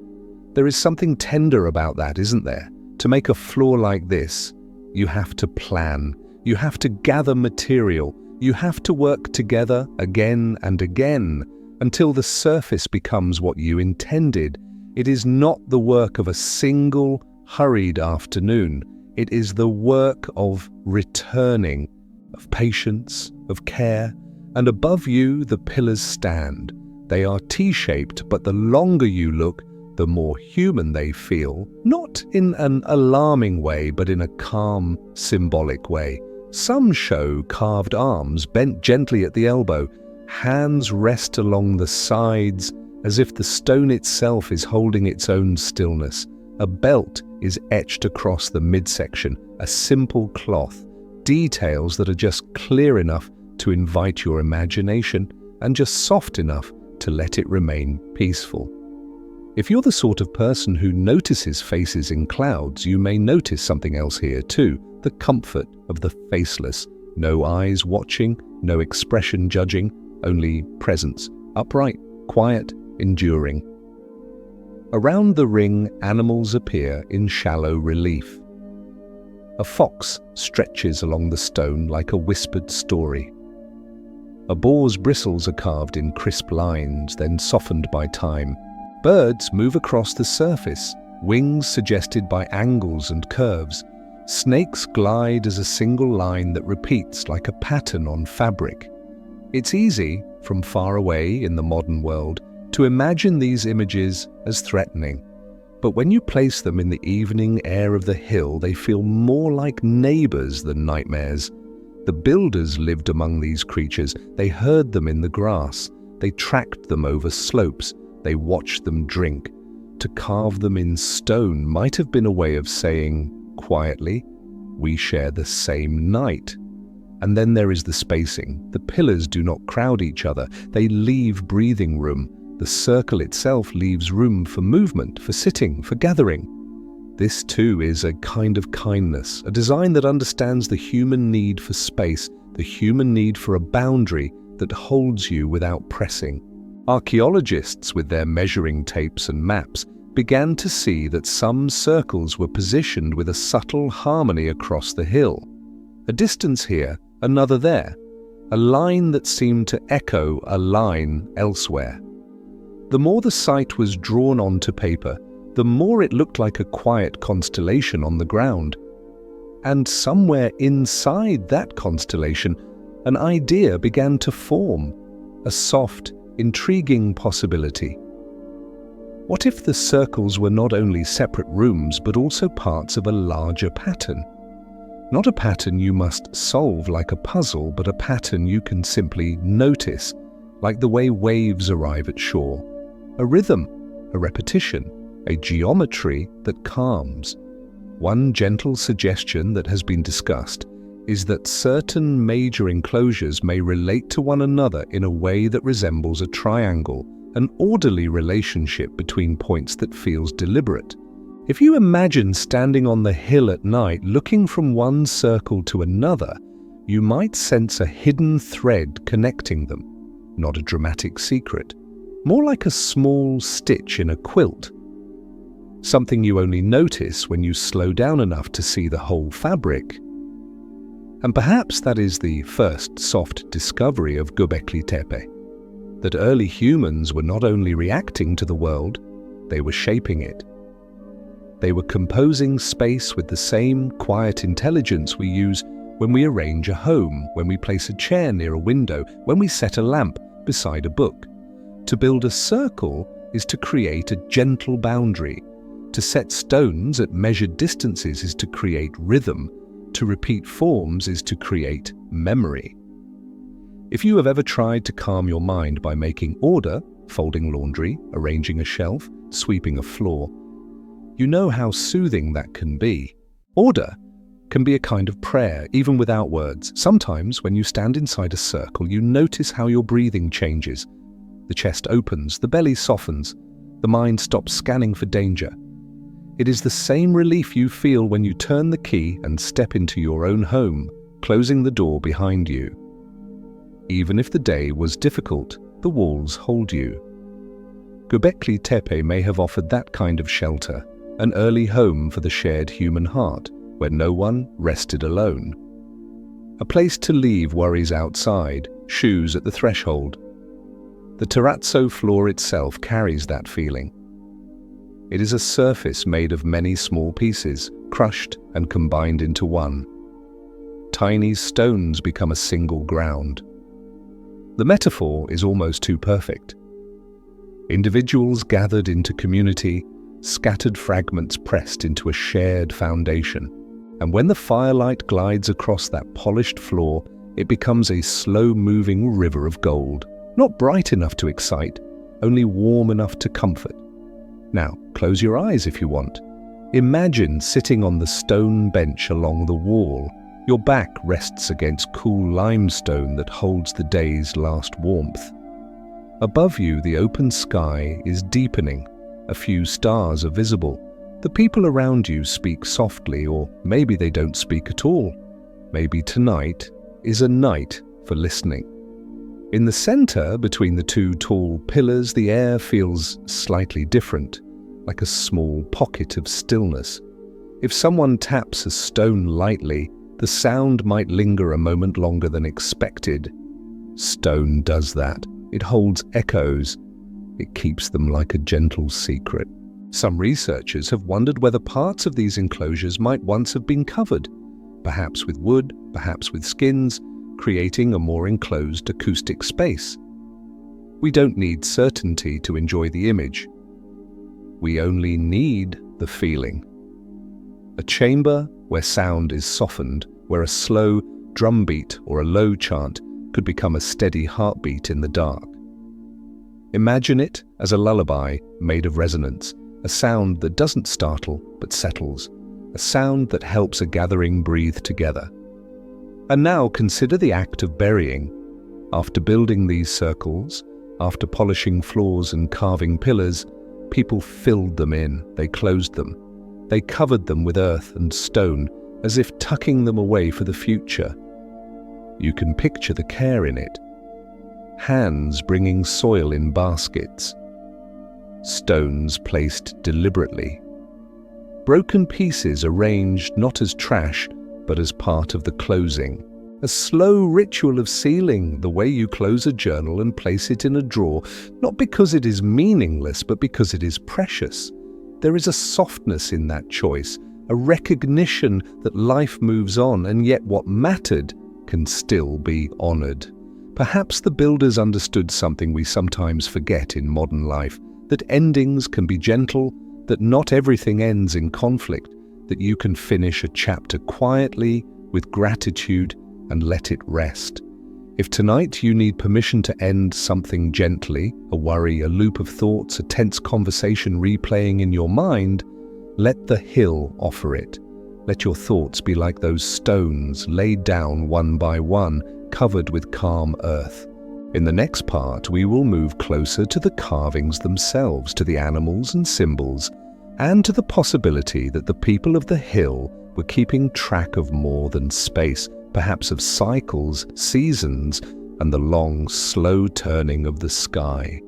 There is something tender about that, isn't there? To make a floor like this, you have to plan. You have to gather material. You have to work together again and again until the surface becomes what you intended. It is not the work of a single, hurried afternoon. It is the work of returning, of patience, of care, and above you the pillars stand. They are T-shaped, but the longer you look, the more human they feel, not in an alarming way, but in a calm, symbolic way. Some show carved arms bent gently at the elbow, hands rest along the sides, as if the stone itself is holding its own stillness. A belt is etched across the midsection, a simple cloth, details that are just clear enough to invite your imagination and just soft enough to let it remain peaceful. If you're the sort of person who notices faces in clouds, you may notice something else here too, the comfort of the faceless. No eyes watching, no expression judging, only presence, upright, quiet, enduring. Around the ring, animals appear in shallow relief. A fox stretches along the stone like a whispered story. A boar's bristles are carved in crisp lines, then softened by time. Birds move across the surface, wings suggested by angles and curves. Snakes glide as a single line that repeats like a pattern on fabric. It's easy, from far away in the modern world, to imagine these images as threatening. But when you place them in the evening air of the hill, they feel more like neighbors than nightmares. The builders lived among these creatures. They heard them in the grass. They tracked them over slopes. They watched them drink. To carve them in stone might have been a way of saying, quietly, we share the same night. And then there is the spacing. The pillars do not crowd each other. They leave breathing room. The circle itself leaves room for movement, for sitting, for gathering. This too is a kind of kindness, a design that understands the human need for space, the human need for a boundary that holds you without pressing. Archaeologists, with their measuring tapes and maps, began to see that some circles were positioned with a subtle harmony across the hill. A distance here, another there, a line that seemed to echo a line elsewhere. The more the site was drawn onto paper, the more it looked like a quiet constellation on the ground. And somewhere inside that constellation, an idea began to form, a soft, intriguing possibility. What if the circles were not only separate rooms but also parts of a larger pattern? Not a pattern you must solve like a puzzle, but a pattern you can simply notice, like the way waves arrive at shore. A rhythm, a repetition, a geometry that calms. One gentle suggestion that has been discussed is that certain major enclosures may relate to one another in a way that resembles a triangle, an orderly relationship between points that feels deliberate. If you imagine standing on the hill at night looking from one circle to another, you might sense a hidden thread connecting them, not a dramatic secret. More like a small stitch in a quilt. Something you only notice when you slow down enough to see the whole fabric. And perhaps that is the first soft discovery of Göbekli Tepe, that early humans were not only reacting to the world, they were shaping it. They were composing space with the same quiet intelligence we use when we arrange a home, when we place a chair near a window, when we set a lamp beside a book. To build a circle is to create a gentle boundary. To set stones at measured distances is to create rhythm. To repeat forms is to create memory. If you have ever tried to calm your mind by making order, folding laundry, arranging a shelf, sweeping a floor, you know how soothing that can be. Order can be a kind of prayer, even without words. Sometimes, when you stand inside a circle, you notice how your breathing changes. The chest opens, the belly softens, the mind stops scanning for danger. It is the same relief you feel when you turn the key and step into your own home, closing the door behind you. Even if the day was difficult, the walls hold you. Göbekli Tepe may have offered that kind of shelter, an early home for the shared human heart, where no one rested alone. A place to leave worries outside, shoes at the threshold. The terrazzo floor itself carries that feeling. It is a surface made of many small pieces, crushed and combined into one. Tiny stones become a single ground. The metaphor is almost too perfect. Individuals gathered into community, scattered fragments pressed into a shared foundation. And when the firelight glides across that polished floor, it becomes a slow-moving river of gold. Not bright enough to excite, only warm enough to comfort. Now, close your eyes if you want. Imagine sitting on the stone bench along the wall. Your back rests against cool limestone that holds the day's last warmth. Above you, the open sky is deepening, A few stars are visible. The people around you speak softly, or maybe they don't speak at all. Maybe tonight is a night for listening. In the center, between the two tall pillars, the air feels slightly different, like a small pocket of stillness. If someone taps a stone lightly, the sound might linger a moment longer than expected. Stone does that. It holds echoes. It keeps them like a gentle secret. Some researchers have wondered whether parts of these enclosures might once have been covered, perhaps with wood, perhaps with skins, creating a more enclosed acoustic space. We don't need certainty to enjoy the image. We only need the feeling. A chamber where sound is softened, where a slow drumbeat or a low chant could become a steady heartbeat in the dark. Imagine it as a lullaby made of resonance, a sound that doesn't startle but settles, a sound that helps a gathering breathe together. And now consider the act of burying. After building these circles, after polishing floors and carving pillars, people filled them in, they closed them. They covered them with earth and stone, as if tucking them away for the future. You can picture the care in it. Hands bringing soil in baskets. Stones placed deliberately. Broken pieces arranged not as trash, but as part of the closing. A slow ritual of sealing, the way you close a journal and place it in a drawer, not because it is meaningless, but because it is precious. There is a softness in that choice, a recognition that life moves on, and yet what mattered can still be honored. Perhaps the builders understood something we sometimes forget in modern life, that endings can be gentle, that not everything ends in conflict, that you can finish a chapter quietly, with gratitude, and let it rest. If tonight you need permission to end something gently, a worry, a loop of thoughts, a tense conversation replaying in your mind, let the hill offer it. Let your thoughts be like those stones laid down one by one, covered with calm earth. In the next part, we will move closer to the carvings themselves, to the animals and symbols, and to the possibility that the people of the hill were keeping track of more than space, perhaps of cycles, seasons, and the long, slow turning of the sky.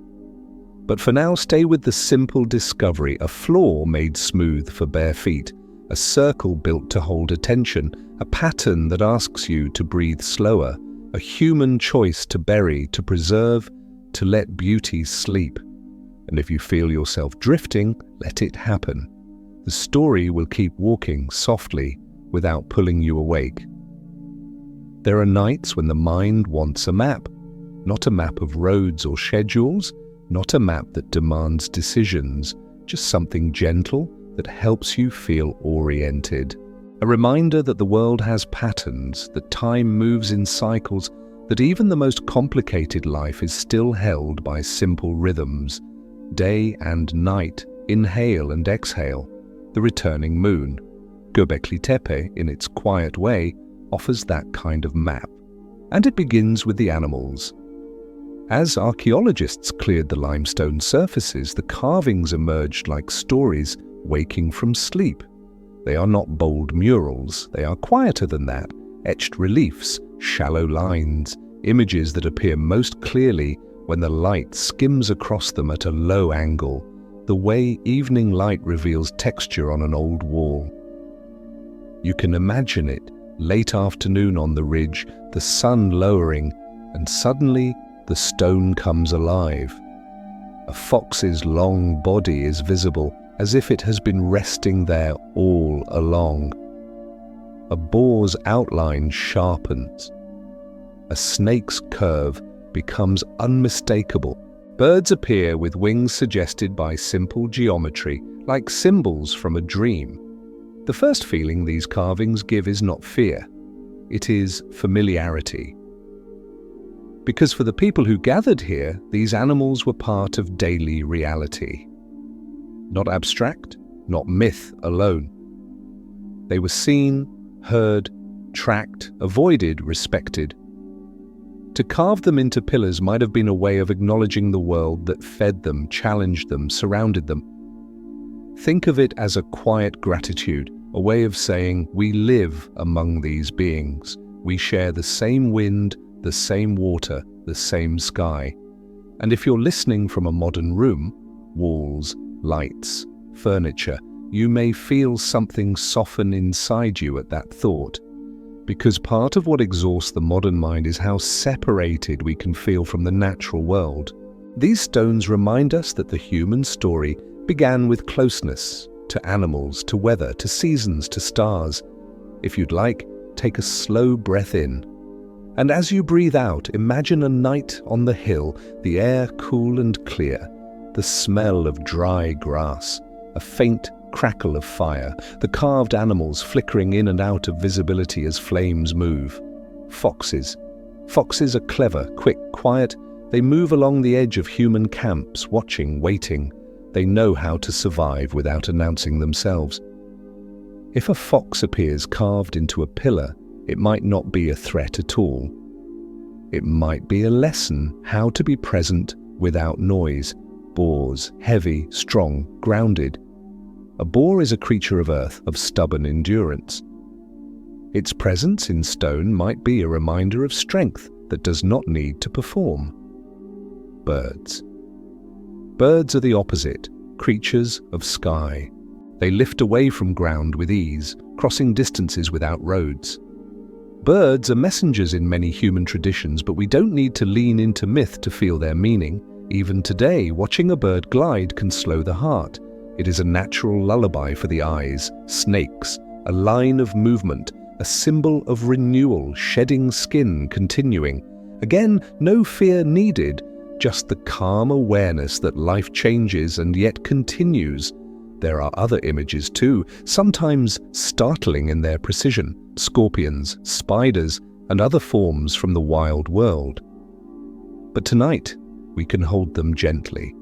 But for now, stay with the simple discovery: a floor made smooth for bare feet, a circle built to hold attention, a pattern that asks you to breathe slower, a human choice to bury, to preserve, to let beauty sleep. And if you feel yourself drifting, let it happen. The story will keep walking softly without pulling you awake. There are nights when the mind wants a map, not a map of roads or schedules, not a map that demands decisions, just something gentle that helps you feel oriented. A reminder that the world has patterns, that time moves in cycles, that even the most complicated life is still held by simple rhythms. Day and night, inhale and exhale. The returning moon, Göbekli Tepe, in its quiet way, offers that kind of map. And it begins with the animals. As archaeologists cleared the limestone surfaces, the carvings emerged like stories waking from sleep. They are not bold murals, they are quieter than that, etched reliefs, shallow lines, images that appear most clearly when the light skims across them at a low angle, the way evening light reveals texture on an old wall. You can imagine it, late afternoon on the ridge, the sun lowering, and suddenly the stone comes alive. A fox's long body is visible, as if it has been resting there all along. A boar's outline sharpens. A snake's curve becomes unmistakable. Birds appear with wings suggested by simple geometry, like symbols from a dream. The first feeling these carvings give is not fear. It is familiarity. Because for the people who gathered here, these animals were part of daily reality. Not abstract, not myth alone. They were seen, heard, tracked, avoided, respected. To carve them into pillars might have been a way of acknowledging the world that fed them, challenged them, surrounded them. Think of it as a quiet gratitude, a way of saying we live among these beings. We share the same wind, the same water, the same sky. And if you're listening from a modern room, walls, lights, furniture, you may feel something soften inside you at that thought. Because part of what exhausts the modern mind is how separated we can feel from the natural world. These stones remind us that the human story began with closeness to animals, to weather, to seasons, to stars. If you'd like, take a slow breath in. And as you breathe out, imagine a night on the hill, the air cool and clear, the smell of dry grass, a faint crackle of fire, the carved animals flickering in and out of visibility as flames move. Foxes. Foxes are clever, quick, quiet. They move along the edge of human camps, watching, waiting. They know how to survive without announcing themselves. If a fox appears carved into a pillar, it might not be a threat at all. It might be a lesson how to be present without noise. Boars, heavy, strong, grounded. A boar is a creature of earth, of stubborn endurance. Its presence in stone might be a reminder of strength that does not need to perform. Birds. Birds are the opposite, creatures of sky. They lift away from ground with ease, crossing distances without roads. Birds are messengers in many human traditions, but we don't need to lean into myth to feel their meaning. Even today, watching a bird glide can slow the heart. It is a natural lullaby for the eyes. Snakes, a line of movement, a symbol of renewal, shedding skin, continuing. Again, no fear needed, just the calm awareness that life changes and yet continues. There are other images too, sometimes startling in their precision. Scorpions, spiders, and other forms from the wild world. But tonight, we can hold them gently.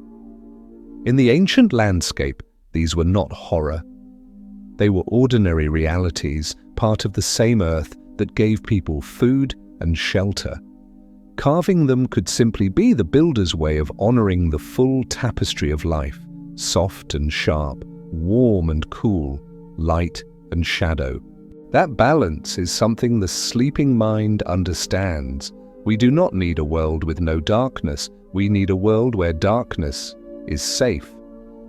In the ancient landscape, these were not horror. They were ordinary realities, part of the same earth that gave people food and shelter. Carving them could simply be the builder's way of honoring the full tapestry of life, soft and sharp, warm and cool, light and shadow. That balance is something the sleeping mind understands. We do not need a world with no darkness. We need a world where darkness is safe.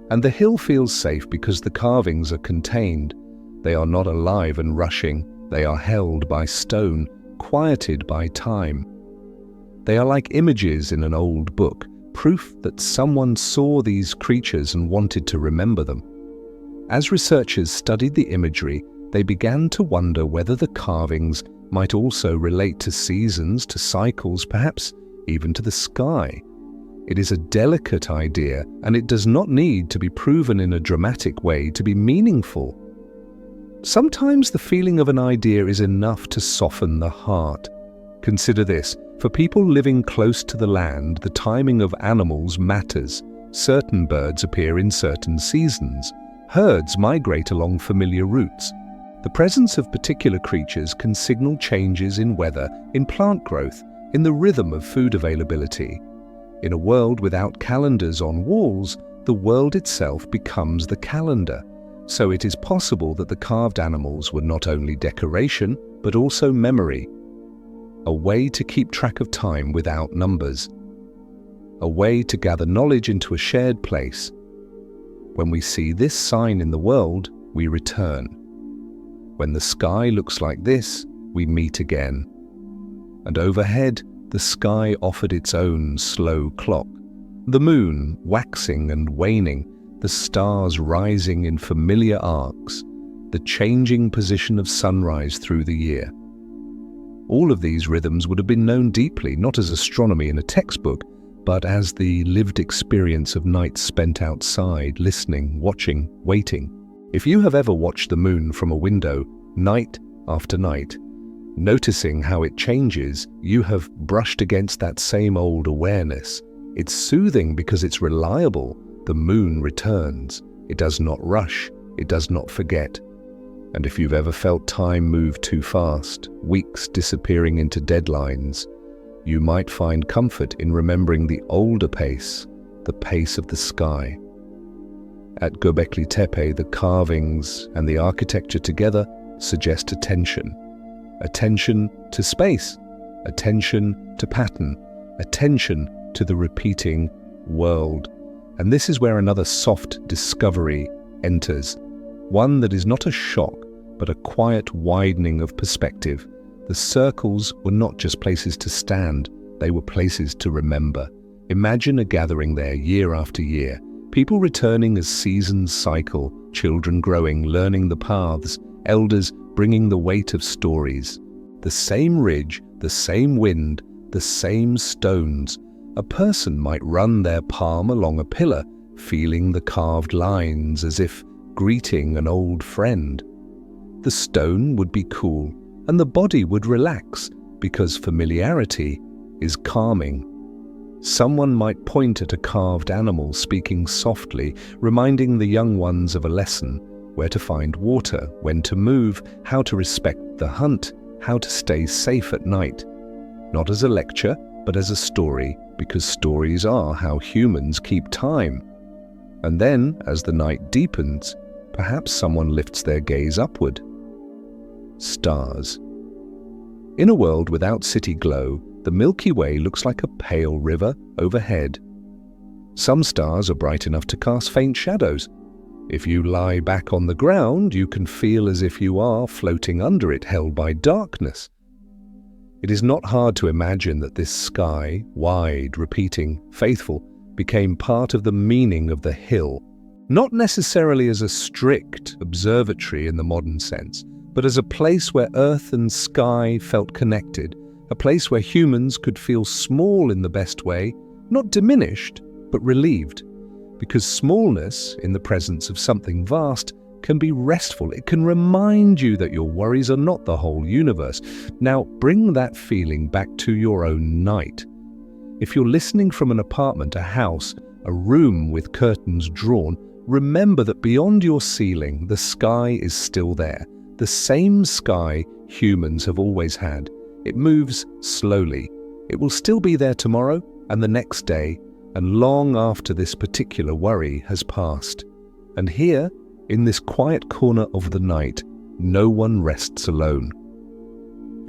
And the hill feels safe because the carvings are contained. They are not alive and rushing. They are held by stone, quieted by time. They are like images in an old book, proof that someone saw these creatures and wanted to remember them. As researchers studied the imagery, they began to wonder whether the carvings might also relate to seasons, to cycles, perhaps even to the sky. It is a delicate idea, and it does not need to be proven in a dramatic way to be meaningful. Sometimes the feeling of an idea is enough to soften the heart. Consider this. For people living close to the land, the timing of animals matters. Certain birds appear in certain seasons. Herds migrate along familiar routes. The presence of particular creatures can signal changes in weather, in plant growth, in the rhythm of food availability. In a world without calendars on walls, the world itself becomes the calendar. So it is possible that the carved animals were not only decoration, but also memory. A way to keep track of time without numbers. A way to gather knowledge into a shared place. When we see this sign in the world, we return. When the sky looks like this, we meet again. And overhead, the sky offered its own slow clock. The moon waxing and waning, the stars rising in familiar arcs, the changing position of sunrise through the year. All of these rhythms would have been known deeply, not as astronomy in a textbook, but as the lived experience of nights spent outside, listening, watching, waiting. If you have ever watched the moon from a window, night after night, noticing how it changes, you have brushed against that same old awareness. It's soothing because it's reliable. The moon returns. It does not rush. It does not forget. And if you've ever felt time move too fast, weeks disappearing into deadlines, you might find comfort in remembering the older pace, the pace of the sky. At Göbekli Tepe, the carvings and the architecture together suggest attention. Attention to space, attention to pattern, attention to the repeating world. And this is where another soft discovery enters, one that is not a shock, but a quiet widening of perspective. The circles were not just places to stand, they were places to remember. Imagine a gathering there year after year, people returning as seasons cycle, children growing, learning the paths, elders bringing the weight of stories. The same ridge, the same wind, the same stones. A person might run their palm along a pillar, feeling the carved lines as if greeting an old friend. The stone would be cool, and the body would relax, because familiarity is calming. Someone might point at a carved animal speaking softly, reminding the young ones of a lesson, where to find water, when to move, how to respect the hunt, how to stay safe at night. Not as a lecture, but as a story, because stories are how humans keep time. And then, as the night deepens, perhaps someone lifts their gaze upward. Stars. In a world without city glow, the Milky Way looks like a pale river overhead. Some stars are bright enough to cast faint shadows. If you lie back on the ground, you can feel as if you are floating under it, held by darkness. It is not hard to imagine that this sky, wide, repeating, faithful, became part of the meaning of the hill, not necessarily as a strict observatory in the modern sense, but as a place where earth and sky felt connected, a place where humans could feel small in the best way, not diminished, but relieved. Because smallness, in the presence of something vast, can be restful. It can remind you that your worries are not the whole universe. Now, bring that feeling back to your own night. If you're listening from an apartment, a house, a room with curtains drawn, remember that beyond your ceiling, the sky is still there. The same sky humans have always had. It moves slowly. It will still be there tomorrow and the next day, and long after this particular worry has passed. And here, in this quiet corner of the night, no one rests alone.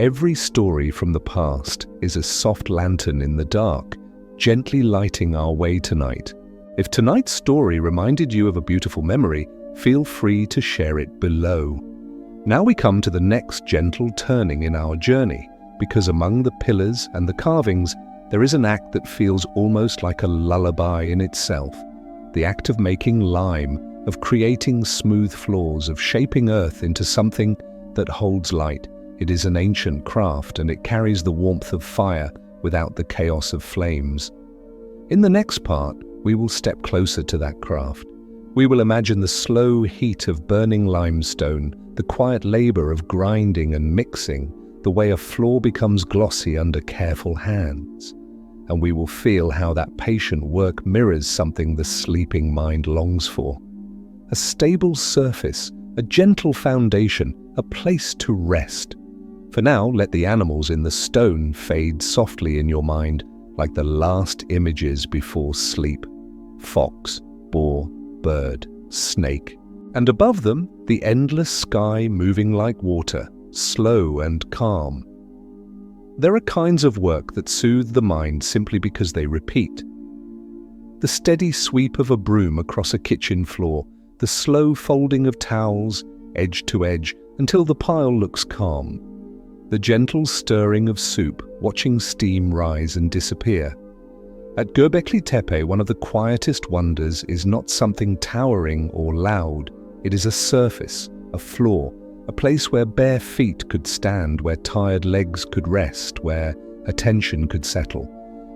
Every story from the past is a soft lantern in the dark, gently lighting our way tonight. If tonight's story reminded you of a beautiful memory, feel free to share it below. Now we come to the next gentle turning in our journey, because among the pillars and the carvings, there is an act that feels almost like a lullaby in itself. The act of making lime, of creating smooth floors, of shaping earth into something that holds light. It is an ancient craft, and it carries the warmth of fire without the chaos of flames. In the next part, we will step closer to that craft. We will imagine the slow heat of burning limestone, the quiet labor of grinding and mixing, the way a floor becomes glossy under careful hands. And we will feel how that patient work mirrors something the sleeping mind longs for. A stable surface, a gentle foundation, a place to rest. For now, let the animals in the stone fade softly in your mind, like the last images before sleep. Fox, boar, bird, snake. And above them, the endless sky moving like water, slow and calm. There are kinds of work that soothe the mind simply because they repeat. The steady sweep of a broom across a kitchen floor, the slow folding of towels, edge to edge, until the pile looks calm. The gentle stirring of soup, watching steam rise and disappear. At Göbekli Tepe, one of the quietest wonders is not something towering or loud. It is a surface, a floor, a place where bare feet could stand, where tired legs could rest, where attention could settle.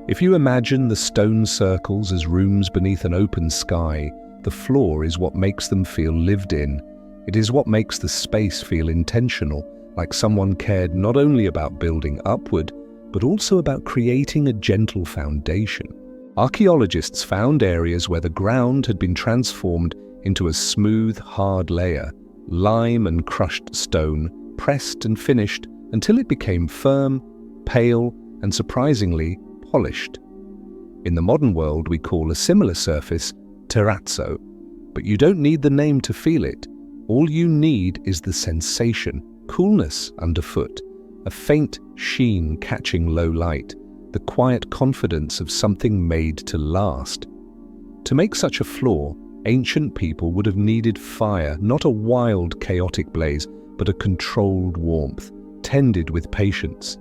If you imagine the stone circles as rooms beneath an open sky, the floor is what makes them feel lived in. It is what makes the space feel intentional, like someone cared not only about building upward, but also about creating a gentle foundation. Archaeologists found areas where the ground had been transformed into a smooth, hard layer, lime and crushed stone, pressed and finished until it became firm, pale, and surprisingly polished. In the modern world, we call a similar surface terrazzo. But you don't need the name to feel it. All you need is the sensation, coolness underfoot, a faint sheen catching low light, the quiet confidence of something made to last. To make such a floor, ancient people would have needed fire, not a wild, chaotic blaze, but a controlled warmth, tended with patience.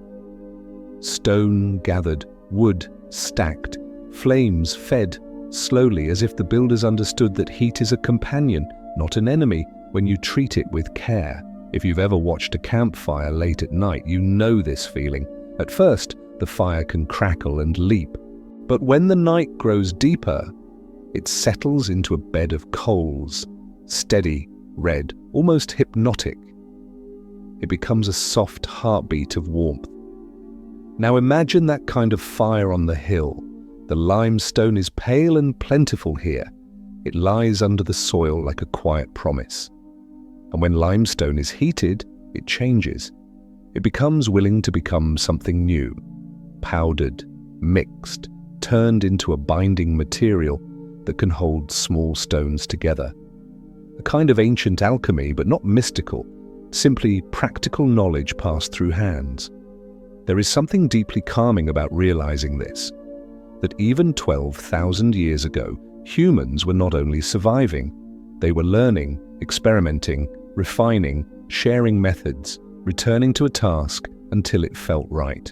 Stone gathered, wood stacked, flames fed, slowly, as if the builders understood that heat is a companion, not an enemy, when you treat it with care. If you've ever watched a campfire late at night, you know this feeling. At first, the fire can crackle and leap, but when the night grows deeper, it settles into a bed of coals, steady, red, almost hypnotic. It becomes a soft heartbeat of warmth. Now imagine that kind of fire on the hill. The limestone is pale and plentiful here. It lies under the soil like a quiet promise. And when limestone is heated, it changes. It becomes willing to become something new, powdered, mixed, turned into a binding material that can hold small stones together. A kind of ancient alchemy, but not mystical, simply practical knowledge passed through hands. There is something deeply calming about realizing this, that even 12,000 years ago, humans were not only surviving, they were learning, experimenting, refining, sharing methods, returning to a task until it felt right.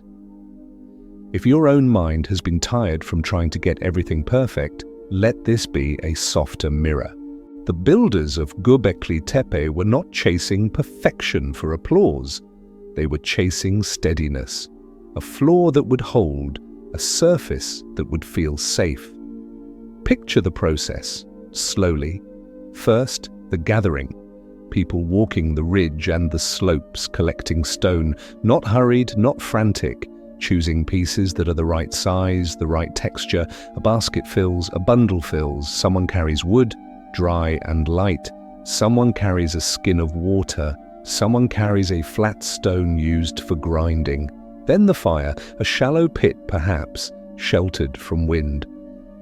If your own mind has been tired from trying to get everything perfect, let this be a softer mirror. The builders of Göbekli Tepe were not chasing perfection for applause. They were chasing steadiness, a floor that would hold, a surface that would feel safe. Picture the process, slowly. First, the gathering. People walking the ridge and the slopes, collecting stone, not hurried, not frantic, choosing pieces that are the right size, the right texture. A basket fills, a bundle fills. Someone carries wood, dry and light. Someone carries a skin of water. Someone carries a flat stone used for grinding. Then the fire, a shallow pit perhaps, sheltered from wind.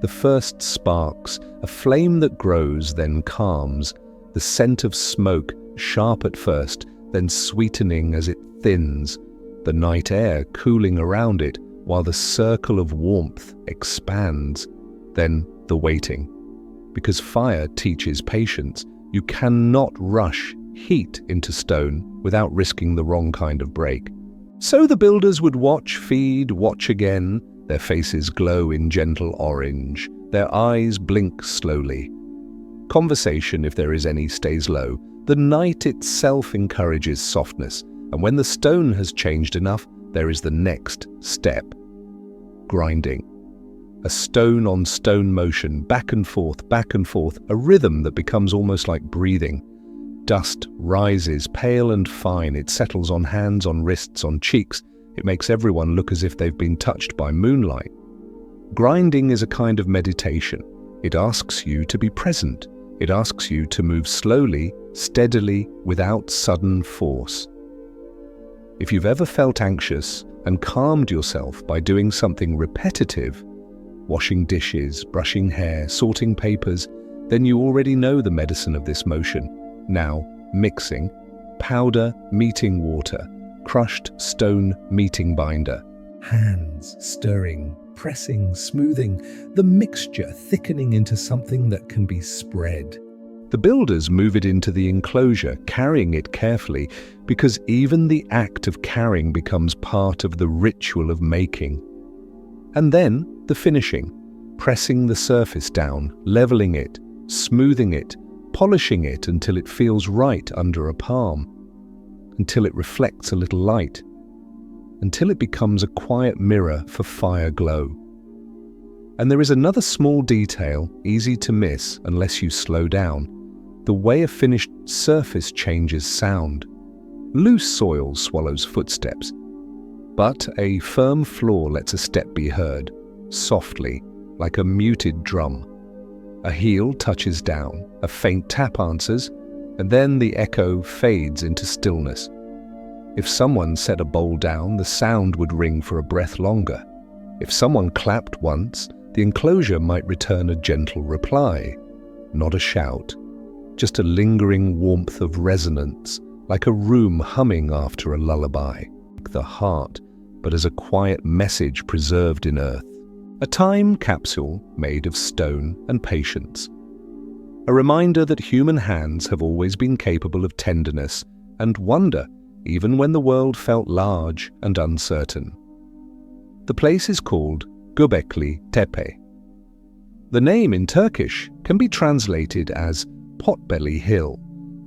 The first sparks, a flame that grows, then calms. The scent of smoke, sharp at first, then sweetening as it thins. The night air cooling around it, while the circle of warmth expands. Then the waiting. Because fire teaches patience. You cannot rush heat into stone without risking the wrong kind of break. So the builders would watch, feed, watch again. Their faces glow in gentle orange. Their eyes blink slowly. Conversation, if there is any, stays low. The night itself encourages softness, and when the stone has changed enough, there is the next step. Grinding. A stone-on-stone motion, back and forth, a rhythm that becomes almost like breathing. Dust rises, pale and fine. It settles on hands, on wrists, on cheeks. It makes everyone look as if they've been touched by moonlight. Grinding is a kind of meditation. It asks you to be present. It asks you to move slowly, steadily, without sudden force. If you've ever felt anxious and calmed yourself by doing something repetitive, washing dishes, brushing hair, sorting papers, then you already know the medicine of this motion. Now, mixing, powder meeting water, crushed stone meeting binder. Hands stirring, pressing, smoothing, the mixture thickening into something that can be spread. The builders move it into the enclosure, carrying it carefully, because even the act of carrying becomes part of the ritual of making. And then the finishing, pressing the surface down, leveling it, smoothing it, polishing it until it feels right under a palm, until it reflects a little light, until it becomes a quiet mirror for fire glow. And there is another small detail, easy to miss unless you slow down. The way a finished surface changes sound. Loose soil swallows footsteps, but a firm floor lets a step be heard, softly, like a muted drum. A heel touches down, a faint tap answers, and then the echo fades into stillness. If someone set a bowl down, the sound would ring for a breath longer. If someone clapped once, the enclosure might return a gentle reply. not a shout, just a lingering warmth of resonance, like a room humming after a lullaby, like the heart, but as a quiet message preserved in earth. A time capsule made of stone and patience. A reminder that human hands have always been capable of tenderness and wonder, even when the world felt large and uncertain. The place is called Göbekli Tepe. The name in Turkish can be translated as Potbelly Hill,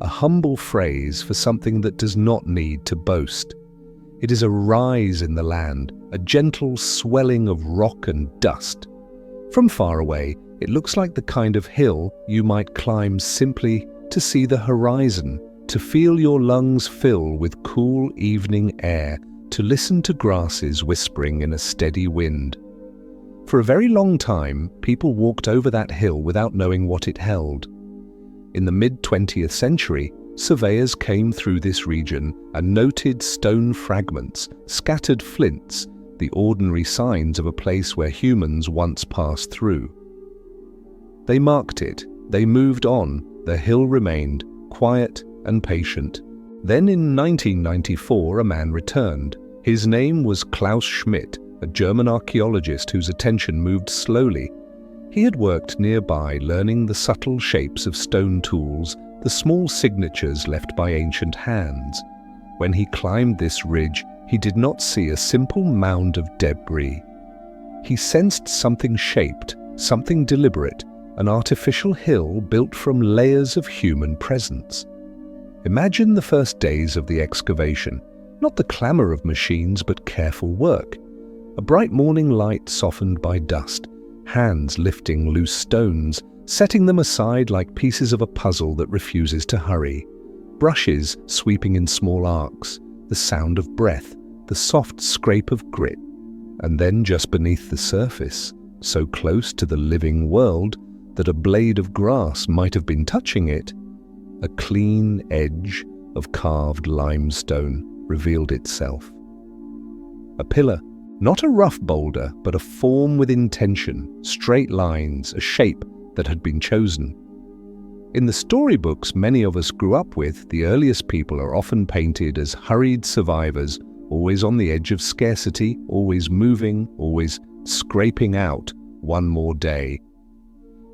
a humble phrase for something that does not need to boast. It is a rise in the land, a gentle swelling of rock and dust. From far away, it looks like the kind of hill you might climb simply to see the horizon, to feel your lungs fill with cool evening air, to listen to grasses whispering in a steady wind. For a very long time, people walked over that hill without knowing what it held. In the mid-20th century, surveyors came through this region and noted stone fragments, scattered flints, the ordinary signs of a place where humans once passed through. They marked it, they moved on, the hill remained, quiet and patient. Then in 1994 a man returned. His name was Klaus Schmidt, a German archaeologist whose attention moved slowly. He had worked nearby, learning the subtle shapes of stone tools, the small signatures left by ancient hands. When he climbed this ridge, he did not see a simple mound of debris. He sensed something shaped, something deliberate, an artificial hill built from layers of human presence. Imagine the first days of the excavation, not the clamor of machines but careful work. A bright morning light softened by dust, hands lifting loose stones, setting them aside like pieces of a puzzle that refuses to hurry. Brushes sweeping in small arcs, the sound of breath, the soft scrape of grit. And then just beneath the surface, so close to the living world that a blade of grass might have been touching it, a clean edge of carved limestone revealed itself. A pillar, not a rough boulder, but a form with intention, straight lines, a shape that had been chosen. In the storybooks many of us grew up with, the earliest people are often painted as hurried survivors, always on the edge of scarcity, always moving, always scraping out one more day.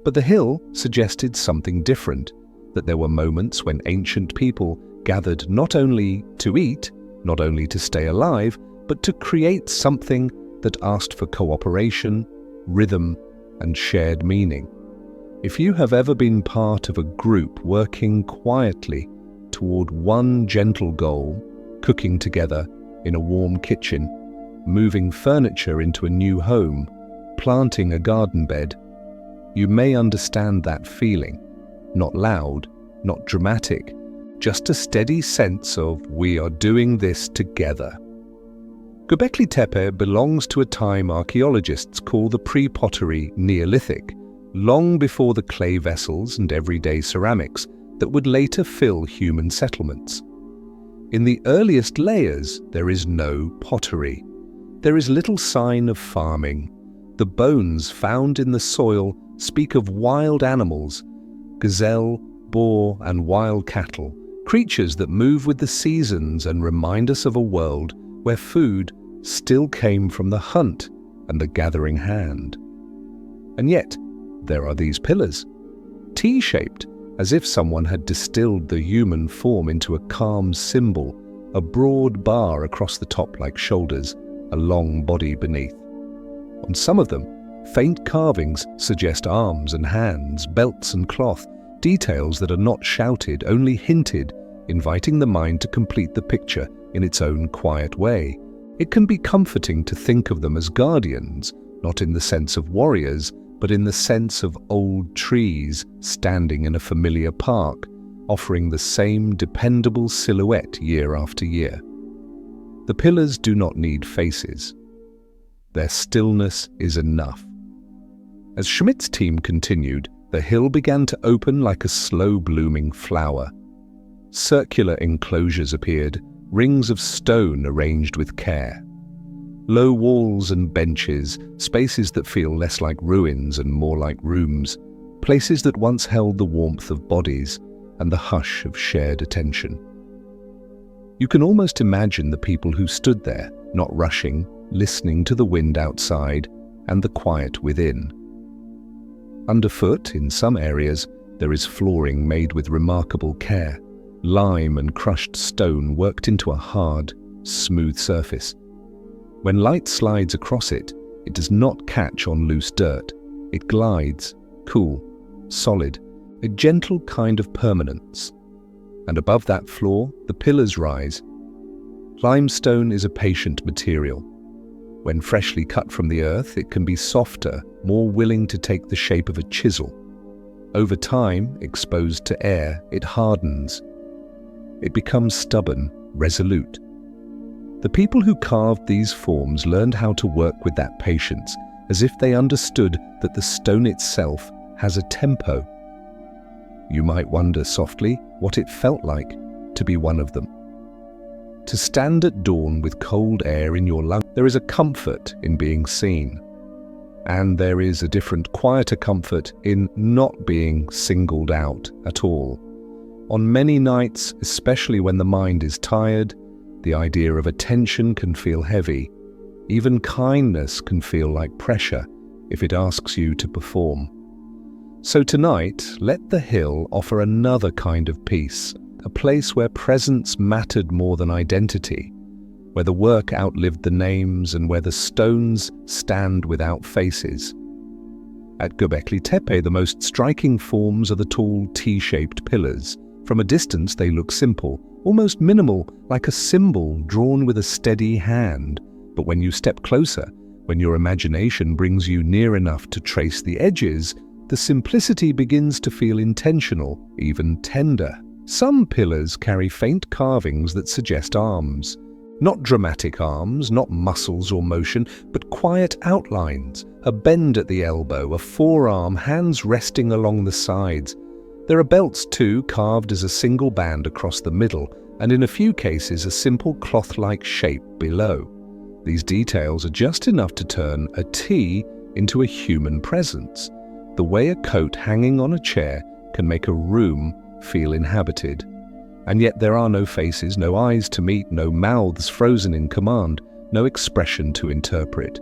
But the hill suggested something different, that there were moments when ancient people gathered not only to eat, not only to stay alive, but to create something that asked for cooperation, rhythm, and shared meaning. If you have ever been part of a group working quietly toward one gentle goal, cooking together in a warm kitchen, moving furniture into a new home, planting a garden bed, you may understand that feeling. Not loud, not dramatic, just a steady sense of we are doing this together. Göbekli Tepe belongs to a time archaeologists call the pre-pottery Neolithic, long before the clay vessels and everyday ceramics that would later fill human settlements. In the earliest layers, there is no pottery. There is little sign of farming. The bones found in the soil speak of wild animals, gazelle, boar, and wild cattle, creatures that move with the seasons and remind us of a world where food still came from the hunt and the gathering hand. And yet, there are these pillars, T-shaped, as if someone had distilled the human form into a calm symbol, a broad bar across the top like shoulders, a long body beneath. On some of them, faint carvings suggest arms and hands, belts and cloth, details that are not shouted, only hinted, inviting the mind to complete the picture in its own quiet way. It can be comforting to think of them as guardians, not in the sense of warriors, but in the sense of old trees standing in a familiar park, offering the same dependable silhouette year after year. The pillars do not need faces. Their stillness is enough. As Schmidt's team continued, the hill began to open like a slow-blooming flower. Circular enclosures appeared, rings of stone arranged with care. Low walls and benches, spaces that feel less like ruins and more like rooms. places that once held the warmth of bodies and the hush of shared attention. You can almost imagine the people who stood there, not rushing, listening to the wind outside and the quiet within. Underfoot, in some areas, there is flooring made with remarkable care, lime and crushed stone worked into a hard, smooth surface. When light slides across it, it does not catch on loose dirt. It glides, cool, solid, a gentle kind of permanence. And above that floor, the pillars rise. Limestone is a patient material. When freshly cut from the earth, it can be softer, more willing to take the shape of a chisel. Over time, exposed to air, it hardens. It becomes stubborn, resolute. The people who carved these forms learned how to work with that patience, as if they understood that the stone itself has a tempo. You might wonder softly what it felt like to be one of them. To stand at dawn with cold air in your lungs, there is a comfort in being seen. And there is a different, quieter comfort in not being singled out at all. On many nights, especially when the mind is tired, the idea of attention can feel heavy. Even kindness can feel like pressure if it asks you to perform. So tonight, let the hill offer another kind of peace, a place where presence mattered more than identity, where the work outlived the names and where the stones stand without faces. At Göbekli Tepe, the most striking forms are the tall T-shaped pillars. From a distance, they look simple, almost minimal, like a symbol drawn with a steady hand. But when you step closer, when your imagination brings you near enough to trace the edges, the simplicity begins to feel intentional, even tender. Some pillars carry faint carvings that suggest arms. Not dramatic arms, not muscles or motion, but quiet outlines, a bend at the elbow, a forearm, hands resting along the sides. There are belts too, carved as a single band across the middle, and in a few cases a simple cloth-like shape below. These details are just enough to turn a T into a human presence, the way a coat hanging on a chair can make a room feel inhabited. And yet there are no faces, no eyes to meet, no mouths frozen in command, no expression to interpret.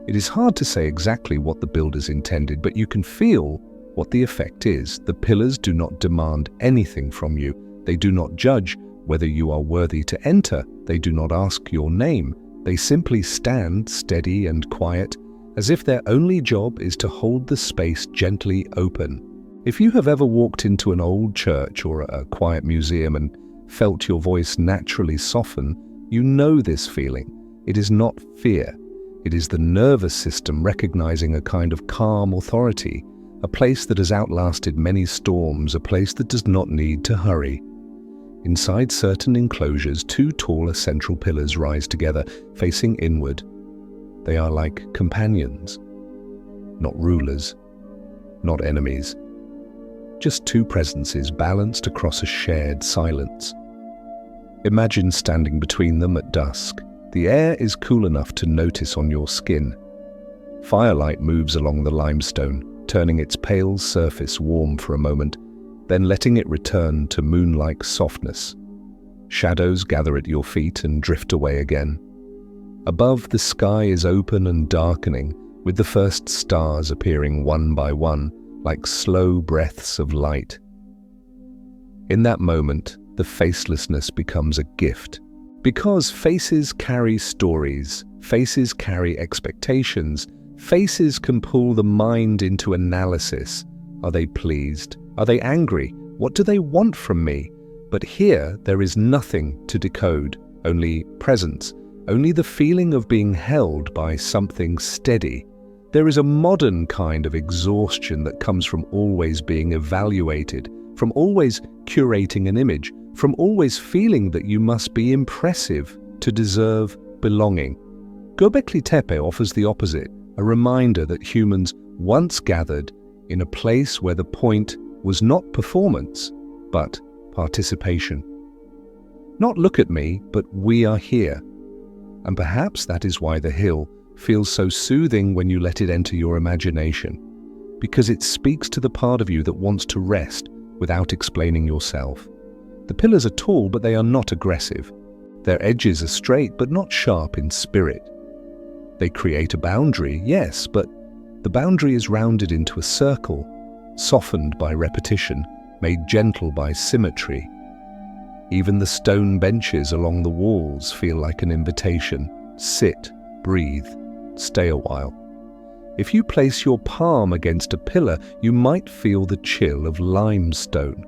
It is hard to say exactly what the builders intended, but you can feel what the effect is. The pillars do not demand anything from you. They do not judge whether you are worthy to enter. They do not ask your name. They simply stand steady and quiet, as if their only job is to hold the space gently open. If you have ever walked into an old church or a quiet museum and felt your voice naturally soften, you know this feeling. It is not fear. It is the nervous system recognizing a kind of calm authority, a place that has outlasted many storms, a place that does not need to hurry. Inside certain enclosures, two taller central pillars rise together, facing inward. They are like companions, not rulers, not enemies. Just two presences balanced across a shared silence. Imagine standing between them at dusk. The air is cool enough to notice on your skin. Firelight moves along the limestone, turning its pale surface warm for a moment, then letting it return to moon-like softness. Shadows gather at your feet and drift away again. Above, the sky is open and darkening, with the first stars appearing one by one, like slow breaths of light. In that moment, the facelessness becomes a gift. Because faces carry stories, faces carry expectations, faces can pull the mind into analysis. Are they pleased? Are they angry? What do they want from me? But here there is nothing to decode, only presence, only the feeling of being held by something steady. There is a modern kind of exhaustion that comes from always being evaluated, from always curating an image, from always feeling that you must be impressive to deserve belonging. Göbekli Tepe offers the opposite, a reminder that humans once gathered in a place where the point was not performance, but participation. Not look at me, but we are here. And perhaps that is why the hill feels so soothing when you let it enter your imagination. because it speaks to the part of you that wants to rest without explaining yourself. The pillars are tall, but they are not aggressive. Their edges are straight, but not sharp in spirit. They create a boundary, yes, but the boundary is rounded into a circle, softened by repetition, made gentle by symmetry. Even the stone benches along the walls feel like an invitation. Sit, breathe, stay a while. If you place your palm against a pillar, you might feel the chill of limestone.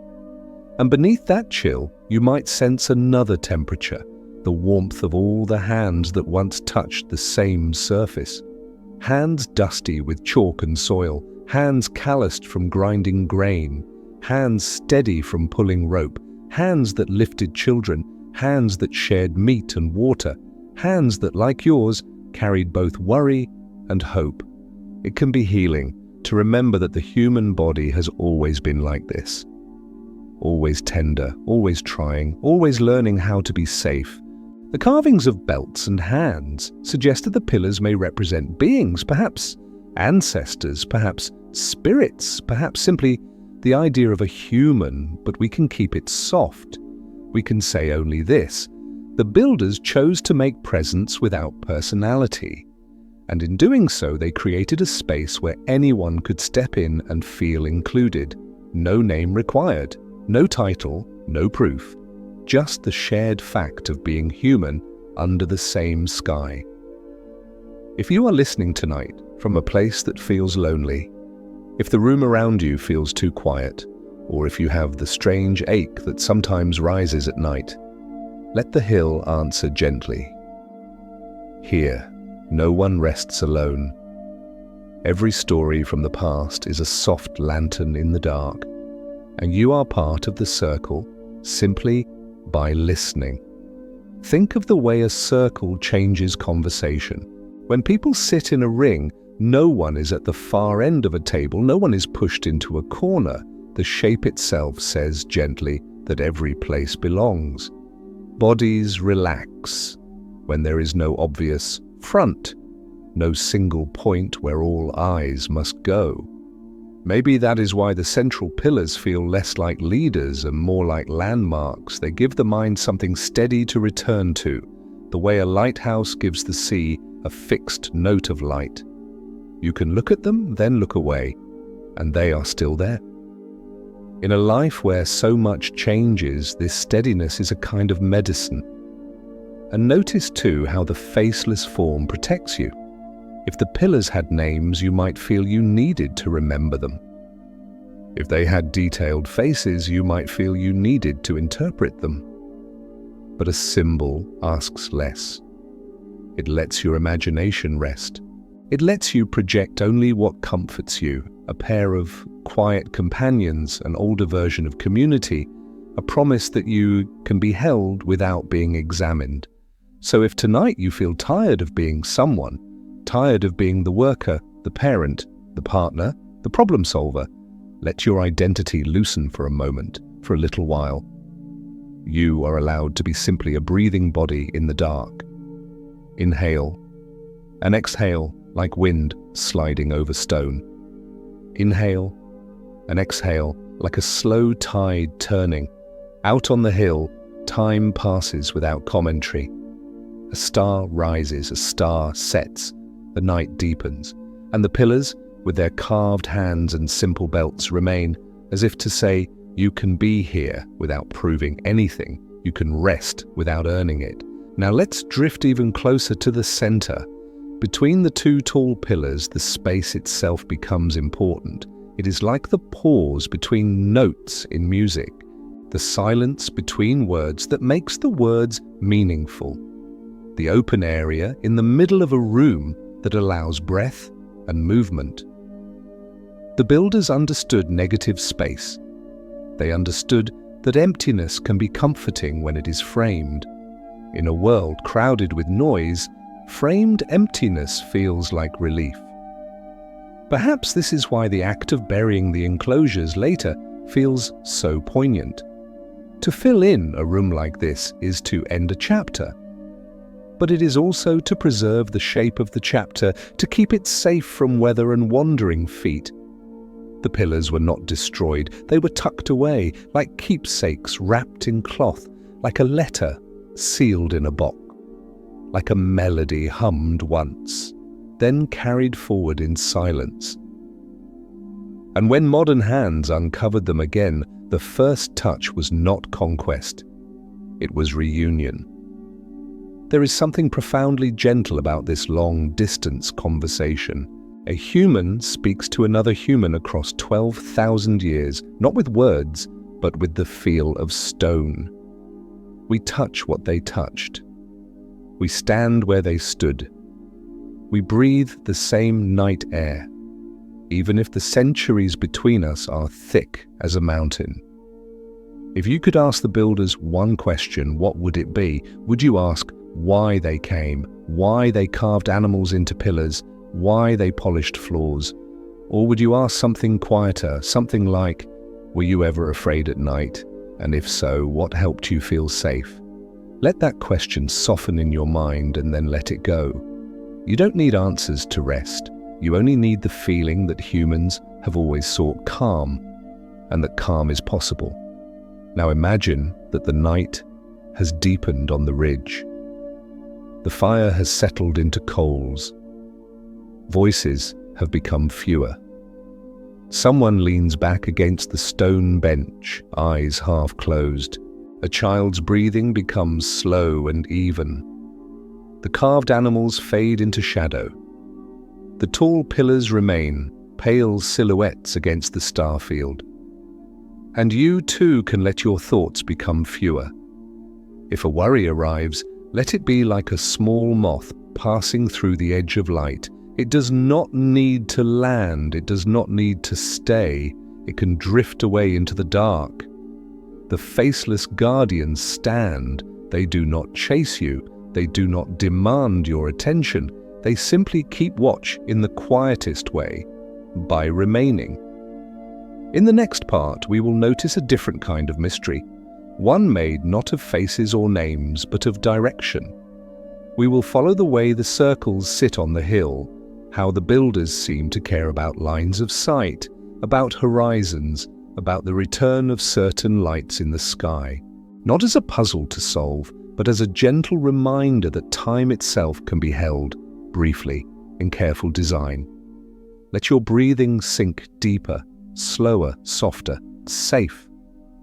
And beneath that chill, you might sense another temperature, the warmth of all the hands that once touched the same surface. Hands dusty with chalk and soil, hands calloused from grinding grain, hands steady from pulling rope, hands that lifted children, hands that shared meat and water, hands that, like yours, carried both worry and hope. It can be healing to remember that the human body has always been like this. Always tender, always trying, always learning how to be safe. The carvings of belts and hands suggest that the pillars may represent beings, perhaps ancestors, perhaps spirits, perhaps simply the idea of a human, but we can keep it soft. We can say only this: the builders chose to make presence without personality, and in doing so they created a space where anyone could step in and feel included. No name required, no title, no proof, just the shared fact of being human under the same sky. If you are listening tonight from a place that feels lonely, if the room around you feels too quiet, or if you have the strange ache that sometimes rises at night, let the hill answer gently. Here, no one rests alone. Every story from the past is a soft lantern in the dark, and you are part of the circle simply by listening. Think of the way a circle changes conversation. When people sit in a ring, no one is at the far end of a table, no one is pushed into a corner. The shape itself says gently that every place belongs. Bodies relax when there is no obvious front, no single point where all eyes must go. Maybe that is why the central pillars feel less like leaders and more like landmarks. They give the mind something steady to return to, the way a lighthouse gives the sea a fixed note of light. You can look at them, then look away, and they are still there. In a life where so much changes, this steadiness is a kind of medicine. And notice too how the faceless form protects you. If the pillars had names, you might feel you needed to remember them. If they had detailed faces, you might feel you needed to interpret them. But a symbol asks less. It lets your imagination rest. It lets you project only what comforts you, a pair of quiet companions, an older version of community, a promise that you can be held without being examined. So if tonight you feel tired of being someone, tired of being the worker, the parent, the partner, the problem solver, let your identity loosen for a moment, for a little while. You are allowed to be simply a breathing body in the dark. Inhale and exhale like wind sliding over stone. Inhale and exhale like a slow tide turning. Out on the hill, time passes without commentary. A star rises, a star sets, the night deepens, and the pillars, with their carved hands and simple belts, remain, as if to say, you can be here without proving anything. You can rest without earning it. Now let's drift even closer to the center. Between the two tall pillars, the space itself becomes important. It is like the pause between notes in music, the silence between words that makes the words meaningful, the open area in the middle of a room that allows breath and movement. The builders understood negative space. They understood that emptiness can be comforting when it is framed. In a world crowded with noise, framed emptiness feels like relief. Perhaps this is why the act of burying the enclosures later feels so poignant. To fill in a room like this is to end a chapter, but it is also to preserve the shape of the chapter, to keep it safe from weather and wandering feet. The pillars were not destroyed. They were tucked away, like keepsakes wrapped in cloth, like a letter sealed in a box, like a melody hummed once, then carried forward in silence. And when modern hands uncovered them again, the first touch was not conquest. It was reunion. There is something profoundly gentle about this long-distance conversation. A human speaks to another human across 12,000 years, not with words, but with the feel of stone. We touch what they touched. We stand where they stood. We breathe the same night air, even if the centuries between us are thick as a mountain. If you could ask the builders one question, what would it be? Would you ask why they came, why they carved animals into pillars, why they polished floors? Or would you ask something quieter, something like, were you ever afraid at night? And if so, what helped you feel safe? Let that question soften in your mind and then let it go. You don't need answers to rest. You only need the feeling that humans have always sought calm, and that calm is possible. Now imagine that the night has deepened on the ridge. The fire has settled into coals. Voices have become fewer. Someone leans back against the stone bench, eyes half closed. A child's breathing becomes slow and even. The carved animals fade into shadow. The tall pillars remain, pale silhouettes against the star field. And you too can let your thoughts become fewer. If a worry arrives, let it be like a small moth passing through the edge of light. It does not need to land, it does not need to stay. It can drift away into the dark. The faceless guardians stand. They do not chase you. They do not demand your attention. They simply keep watch in the quietest way, by remaining. In the next part, we will notice a different kind of mystery, one made not of faces or names, but of direction. We will follow the way the circles sit on the hill, how the builders seem to care about lines of sight, about horizons, about the return of certain lights in the sky, not as a puzzle to solve, but as a gentle reminder that time itself can be held, briefly, in careful design. Let your breathing sink deeper, slower, softer, safe.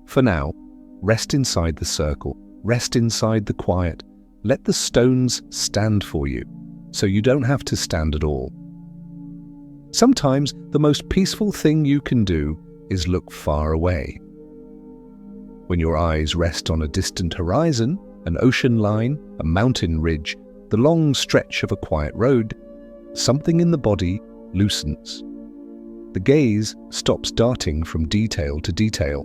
For now, rest inside the circle, rest inside the quiet. Let the stones stand for you, so you don't have to stand at all. Sometimes the most peaceful thing you can do is look far away. When your eyes rest on a distant horizon, an ocean line, a mountain ridge, the long stretch of a quiet road, something in the body loosens. The gaze stops darting from detail to detail.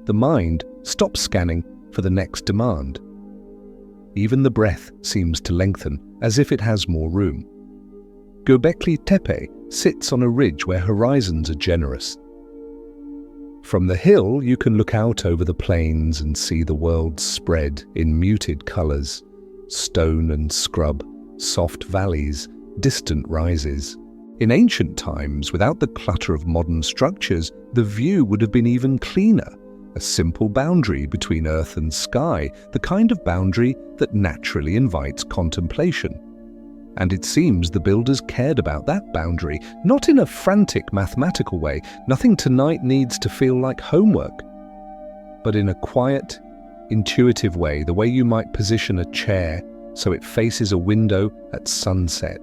The mind stops scanning for the next demand. Even the breath seems to lengthen, as if it has more room. Göbekli Tepe sits on a ridge where horizons are generous. From the hill, you can look out over the plains and see the world spread in muted colors, stone and scrub, soft valleys, distant rises. In ancient times, without the clutter of modern structures, the view would have been even cleaner. A simple boundary between earth and sky, the kind of boundary that naturally invites contemplation. And it seems the builders cared about that boundary, not in a frantic mathematical way. Nothing tonight needs to feel like homework, but in a quiet, intuitive way, the way you might position a chair so it faces a window at sunset.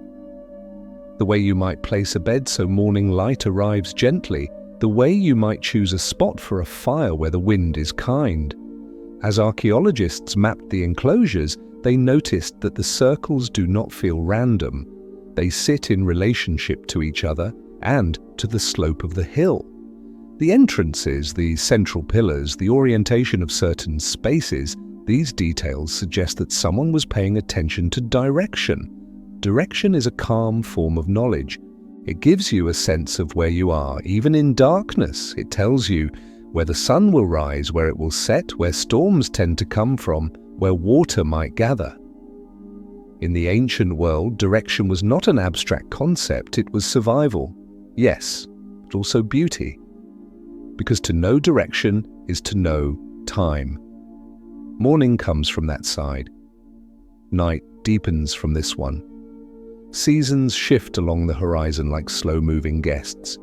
The way you might place a bed so morning light arrives gently. The way you might choose a spot for a fire where the wind is kind. As archaeologists mapped the enclosures, they noticed that the circles do not feel random. They sit in relationship to each other and to the slope of the hill. The entrances, the central pillars, the orientation of certain spaces, these details suggest that someone was paying attention to direction. Direction is a calm form of knowledge. It gives you a sense of where you are, even in darkness. It tells you where the sun will rise, where it will set, where storms tend to come from, where water might gather. In the ancient world, direction was not an abstract concept, it was survival. Yes, but also beauty. Because to know direction is to know time. Morning comes from that side. Night deepens from this one. Seasons shift along the horizon like slow-moving guests.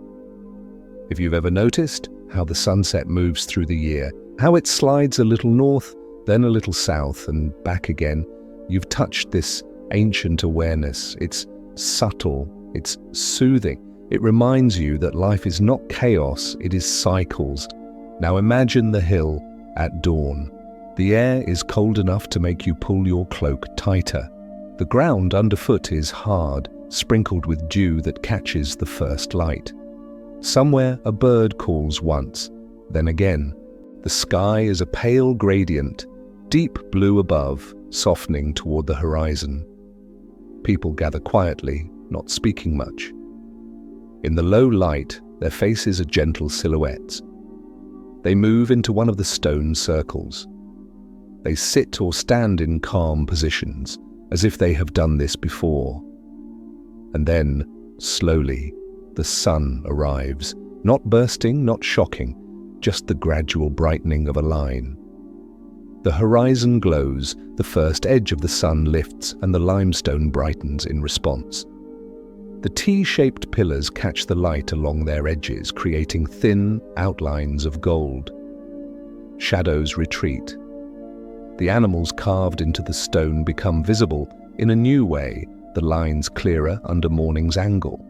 If you've ever noticed how the sunset moves through the year, how it slides a little north, then a little south, and back again, you've touched this ancient awareness. It's subtle, it's soothing. It reminds you that life is not chaos, it is cycles. Now imagine the hill at dawn. The air is cold enough to make you pull your cloak tighter. The ground underfoot is hard, sprinkled with dew that catches the first light. Somewhere a bird calls once, then again. The sky is a pale gradient, deep blue above, softening toward the horizon. People gather quietly, not speaking much. In the low light, their faces are gentle silhouettes. They move into one of the stone circles. They sit or stand in calm positions, as if they have done this before. And then, slowly, the sun arrives, not bursting, not shocking, just the gradual brightening of a line. The horizon glows, the first edge of the sun lifts, and the limestone brightens in response. The T-shaped pillars catch the light along their edges, creating thin outlines of gold. Shadows retreat. The animals carved into the stone become visible in a new way, the lines clearer under morning's angle.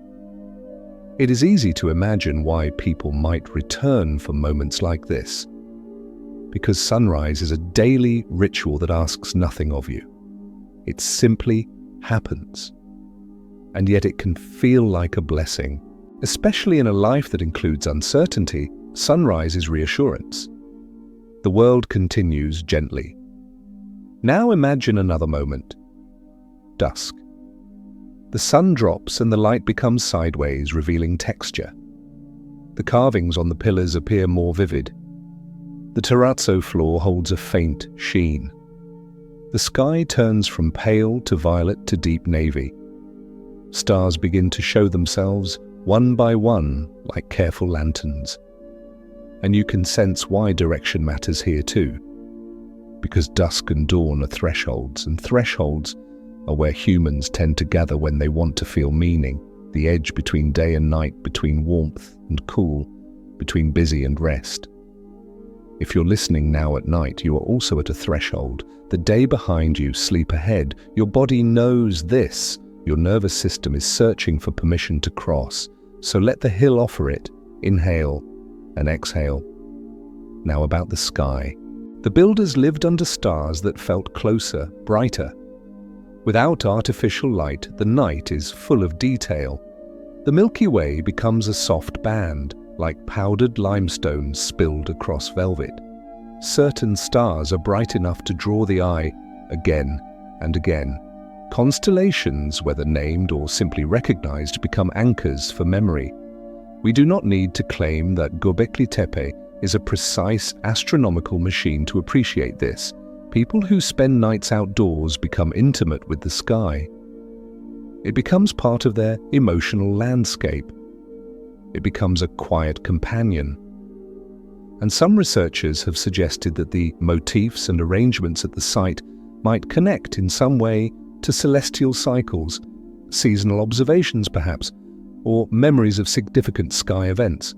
It is easy to imagine why people might return for moments like this, because sunrise is a daily ritual that asks nothing of you. It simply happens. And yet it can feel like a blessing. Especially in a life that includes uncertainty, sunrise is reassurance. The world continues gently. Now imagine another moment. Dusk. The sun drops and the light becomes sideways, revealing texture. The carvings on the pillars appear more vivid. The terrazzo floor holds a faint sheen. The sky turns from pale to violet to deep navy. Stars begin to show themselves one by one like careful lanterns. And you can sense why direction matters here too. Because dusk and dawn are thresholds, and thresholds are where humans tend to gather when they want to feel meaning, the edge between day and night, between warmth and cool, between busy and rest. If you're listening now at night, you are also at a threshold. The day behind you, sleep ahead. Your body knows this. Your nervous system is searching for permission to cross. So let the hill offer it. Inhale and exhale. Now about the sky. The builders lived under stars that felt closer, brighter. Without artificial light, the night is full of detail. The Milky Way becomes a soft band, like powdered limestone spilled across velvet. Certain stars are bright enough to draw the eye again and again. Constellations, whether named or simply recognized, become anchors for memory. We do not need to claim that Göbekli Tepe is a precise astronomical machine to appreciate this. People who spend nights outdoors become intimate with the sky. It becomes part of their emotional landscape. It becomes a quiet companion. And some researchers have suggested that the motifs and arrangements at the site might connect in some way to celestial cycles, seasonal observations perhaps, or memories of significant sky events.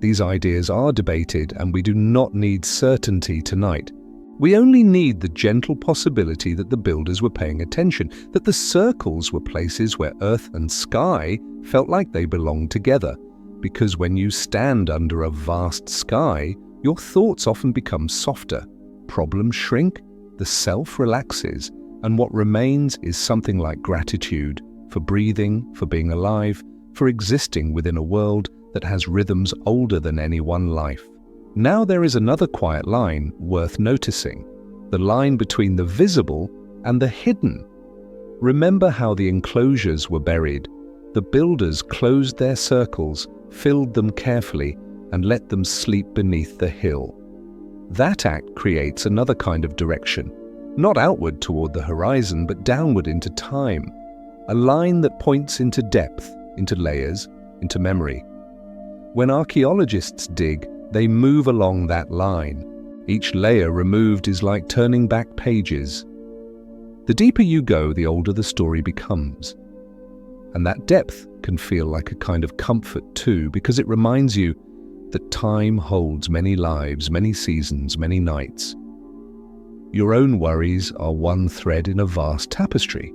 These ideas are debated, and we do not need certainty tonight. We only need the gentle possibility that the builders were paying attention, that the circles were places where earth and sky felt like they belonged together. Because when you stand under a vast sky, your thoughts often become softer. Problems shrink, the self relaxes, and what remains is something like gratitude for breathing, for being alive, for existing within a world that has rhythms older than any one life. Now there is another quiet line worth noticing, the line between the visible and the hidden. Remember how the enclosures were buried. The builders closed their circles, filled them carefully, and let them sleep beneath the hill. That act creates another kind of direction, not outward toward the horizon, but downward into time, a line that points into depth, into layers, into memory. When archaeologists dig, they move along that line. Each layer removed is like turning back pages. The deeper you go, the older the story becomes. And that depth can feel like a kind of comfort too, because it reminds you that time holds many lives, many seasons, many nights. Your own worries are one thread in a vast tapestry.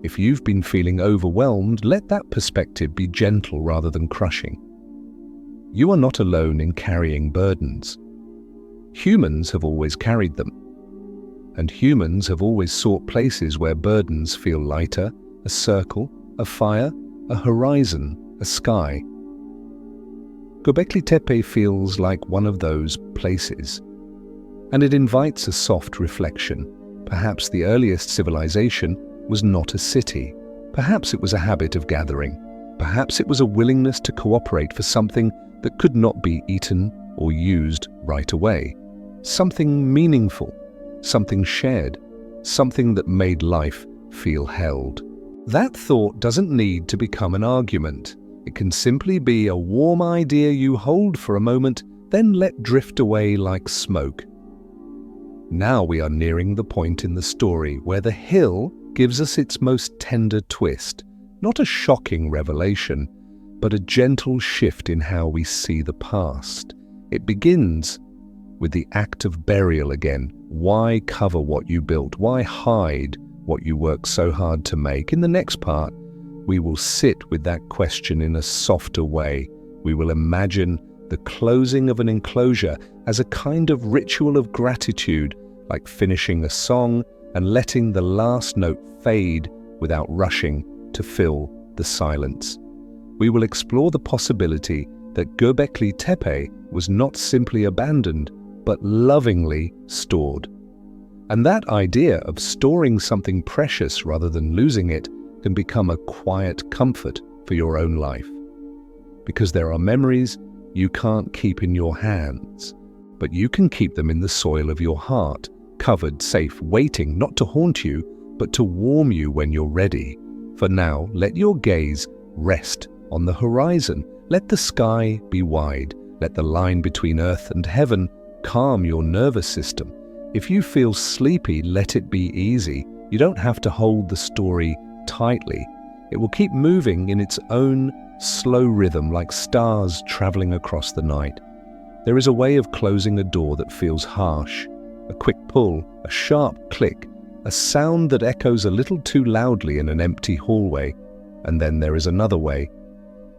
If you've been feeling overwhelmed, let that perspective be gentle rather than crushing. You are not alone in carrying burdens. Humans have always carried them. And humans have always sought places where burdens feel lighter, a circle, a fire, a horizon, a sky. Göbekli Tepe feels like one of those places, and it invites a soft reflection. Perhaps the earliest civilization was not a city. Perhaps it was a habit of gathering. Perhaps it was a willingness to cooperate for something that could not be eaten or used right away. Something meaningful, something shared, something that made life feel held. That thought doesn't need to become an argument. It can simply be a warm idea you hold for a moment, then let drift away like smoke. Now we are nearing the point in the story where the hill gives us its most tender twist, not a shocking revelation, but a gentle shift in how we see the past. It begins with the act of burial again. Why cover what you built? Why hide what you worked so hard to make? In the next part, we will sit with that question in a softer way. We will imagine the closing of an enclosure as a kind of ritual of gratitude, like finishing a song and letting the last note fade without rushing to fill the silence. We will explore the possibility that Göbekli Tepe was not simply abandoned, but lovingly stored. And that idea of storing something precious rather than losing it can become a quiet comfort for your own life. Because there are memories you can't keep in your hands, but you can keep them in the soil of your heart, covered, safe, waiting not to haunt you, but to warm you when you're ready. For now, let your gaze rest on the horizon. Let the sky be wide. Let the line between earth and heaven calm your nervous system. If you feel sleepy, let it be easy. You don't have to hold the story tightly. It will keep moving in its own slow rhythm, like stars traveling across the night. There is a way of closing a door that feels harsh. A quick pull, a sharp click, a sound that echoes a little too loudly in an empty hallway. And then there is another way.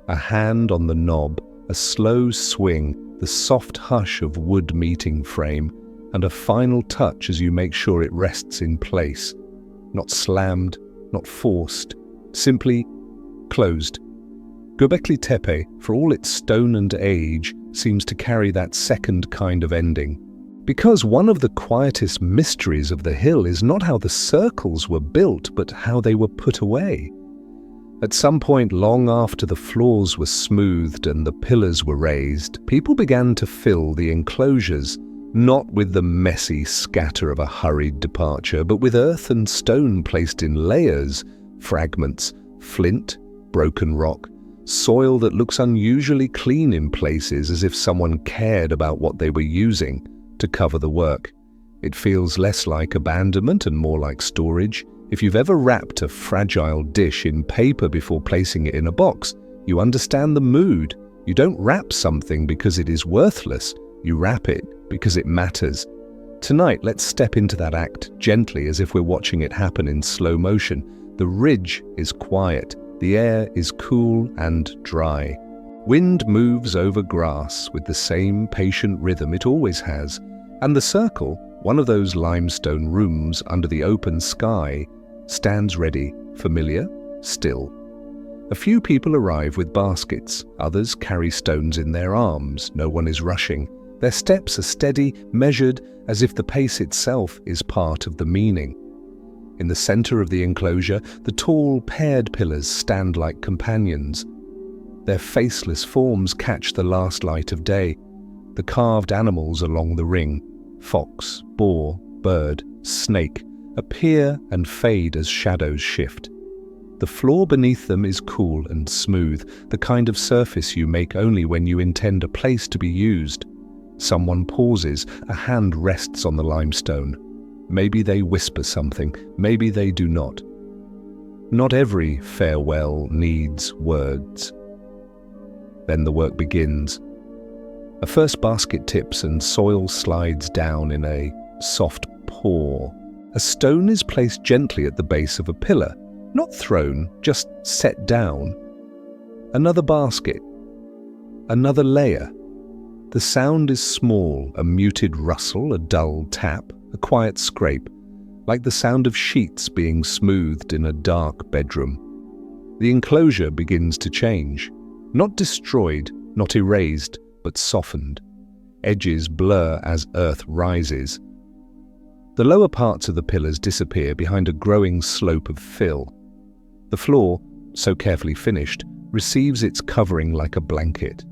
A hand on the knob, a slow swing, the soft hush of wood meeting frame, and a final touch as you make sure it rests in place. Not slammed, not forced, simply closed. Göbekli Tepe, for all its stone and age, seems to carry that second kind of ending. Because one of the quietest mysteries of the hill is not how the circles were built, but how they were put away. At some point long after the floors were smoothed and the pillars were raised, people began to fill the enclosures, not with the messy scatter of a hurried departure, but with earth and stone placed in layers, fragments, flint, broken rock, soil that looks unusually clean in places, as if someone cared about what they were using to cover the work. It feels less like abandonment and more like storage. If you've ever wrapped a fragile dish in paper before placing it in a box, you understand the mood. You don't wrap something because it is worthless. You wrap it because it matters. Tonight, let's step into that act gently, as if we're watching it happen in slow motion. The ridge is quiet. The air is cool and dry. Wind moves over grass with the same patient rhythm it always has. And the circle, one of those limestone rooms under the open sky, stands ready, familiar, still. A few people arrive with baskets. Others carry stones in their arms. No one is rushing. Their steps are steady, measured, as if the pace itself is part of the meaning. In the center of the enclosure, the tall, paired pillars stand like companions. Their faceless forms catch the last light of day. The carved animals along the ring, fox, boar, bird, snake, appear and fade as shadows shift. The floor beneath them is cool and smooth, the kind of surface you make only when you intend a place to be used. Someone pauses, a hand rests on the limestone. Maybe they whisper something, maybe they do not. Not every farewell needs words. Then the work begins. A first basket tips and soil slides down in a soft pour. A stone is placed gently at the base of a pillar, not thrown, just set down. Another basket. Another layer. The sound is small, a muted rustle, a dull tap, a quiet scrape, like the sound of sheets being smoothed in a dark bedroom. The enclosure begins to change. Not destroyed, not erased, but softened. Edges blur as earth rises. The lower parts of the pillars disappear behind a growing slope of fill. The floor, so carefully finished, receives its covering like a blanket.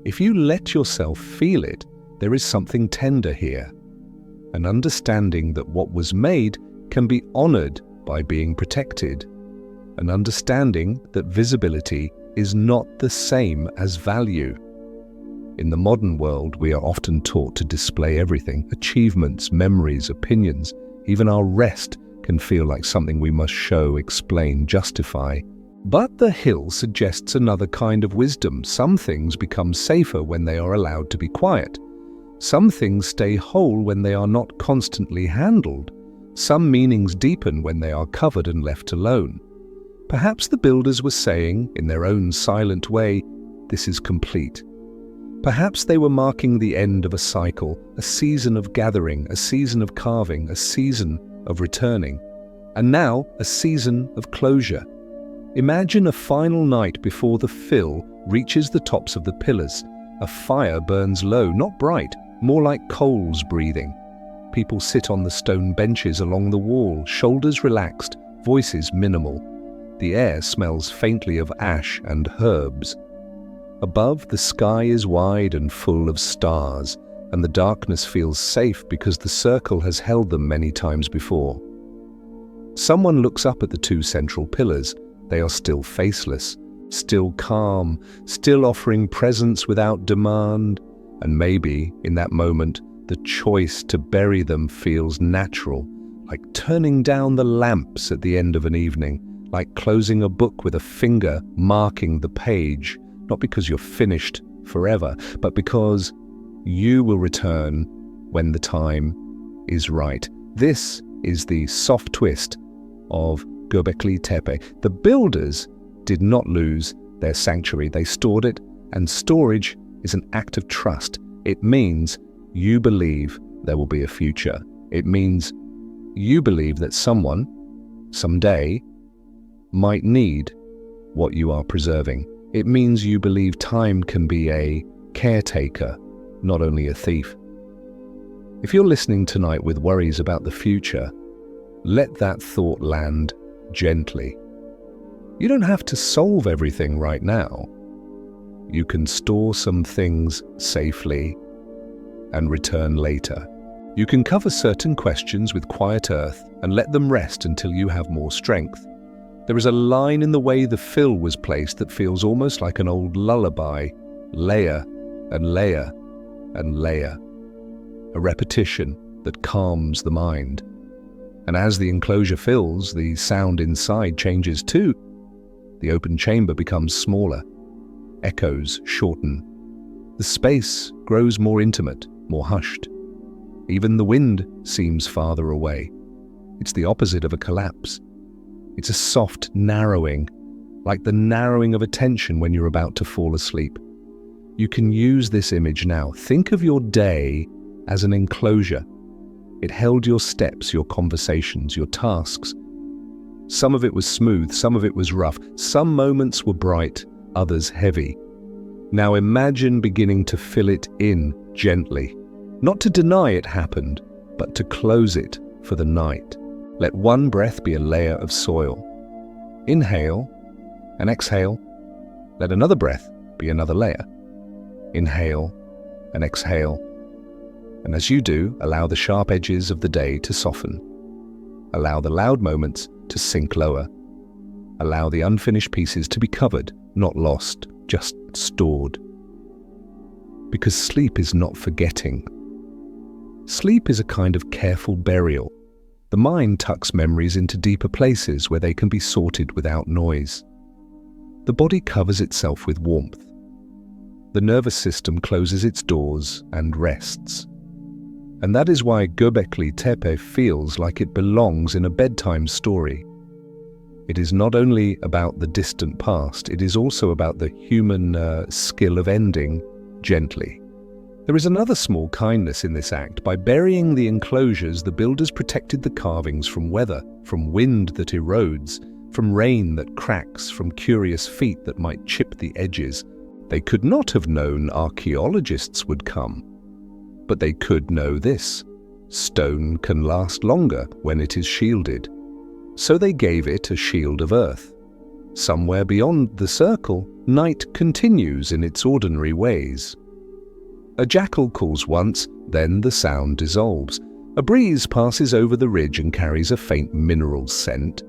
If you let yourself feel it, there is something tender here. An understanding that what was made can be honored by being protected. An understanding that visibility is not the same as value. In the modern world, we are often taught to display everything: achievements, memories, opinions. Even our rest can feel like something we must show, explain, justify. But the hill suggests another kind of wisdom. Some things become safer when they are allowed to be quiet. Some things stay whole when they are not constantly handled. Some meanings deepen when they are covered and left alone. Perhaps the builders were saying, in their own silent way, this is complete. Perhaps they were marking the end of a cycle, a season of gathering, a season of carving, a season of returning, and now a season of closure. Imagine a final night before the fill reaches the tops of the pillars. A fire burns low, not bright, more like coals breathing. People sit on the stone benches along the wall, shoulders relaxed, voices minimal. The air smells faintly of ash and herbs. Above, the sky is wide and full of stars, and the darkness feels safe because the circle has held them many times before. Someone looks up at the two central pillars. They are still faceless, still calm, still offering presence without demand, and maybe, in that moment, the choice to bury them feels natural, like turning down the lamps at the end of an evening, like closing a book with a finger marking the page, not because you're finished forever, but because you will return when the time is right. This is the soft twist of Göbekli Tepe. The builders did not lose their sanctuary. They stored it, and storage is an act of trust. It means you believe there will be a future. It means you believe that someone, someday, might need what you are preserving. It means you believe time can be a caretaker, not only a thief. If you're listening tonight with worries about the future, let that thought land gently. You don't have to solve everything right now. You can store some things safely and return later. You can cover certain questions with quiet earth and let them rest until you have more strength. There is a line in the way the fill was placed that feels almost like an old lullaby, layer and layer and layer. A repetition that calms the mind. And as the enclosure fills, the sound inside changes too. The open chamber becomes smaller. Echoes shorten. The space grows more intimate, more hushed. Even the wind seems farther away. It's the opposite of a collapse. It's a soft narrowing, like the narrowing of attention when you're about to fall asleep. You can use this image now. Think of your day as an enclosure. It held your steps, your conversations, your tasks. Some of it was smooth, some of it was rough. Some moments were bright, others heavy. Now imagine beginning to fill it in gently. Not to deny it happened, but to close it for the night. Let one breath be a layer of soil. Inhale and exhale. Let another breath be another layer. Inhale and exhale. And as you do, allow the sharp edges of the day to soften. Allow the loud moments to sink lower. Allow the unfinished pieces to be covered, not lost, just stored. Because sleep is not forgetting. Sleep is a kind of careful burial. The mind tucks memories into deeper places where they can be sorted without noise. The body covers itself with warmth. The nervous system closes its doors and rests. And that is why Göbekli Tepe feels like it belongs in a bedtime story. It is not only about the distant past, it is also about the human skill of ending gently. There is another small kindness in this act. By burying the enclosures, the builders protected the carvings from weather, from wind that erodes, from rain that cracks, from curious feet that might chip the edges. They could not have known archaeologists would come. But they could know this: stone can last longer when it is shielded. So they gave it a shield of earth. Somewhere beyond the circle, night continues in its ordinary ways. A jackal calls once, then the sound dissolves. A breeze passes over the ridge and carries a faint mineral scent.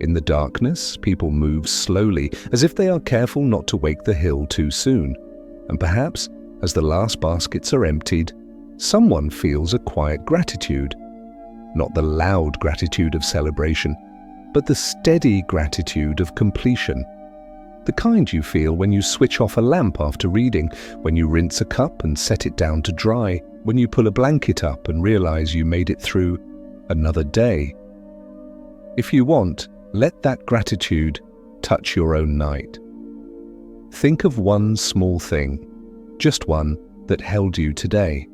In the darkness, people move slowly, as if they are careful not to wake the hill too soon. And perhaps, as the last baskets are emptied, someone feels a quiet gratitude. Not the loud gratitude of celebration, but the steady gratitude of completion. The kind you feel when you switch off a lamp after reading, when you rinse a cup and set it down to dry, when you pull a blanket up and realize you made it through another day. If you want, let that gratitude touch your own night. Think of one small thing, just one, that held you today.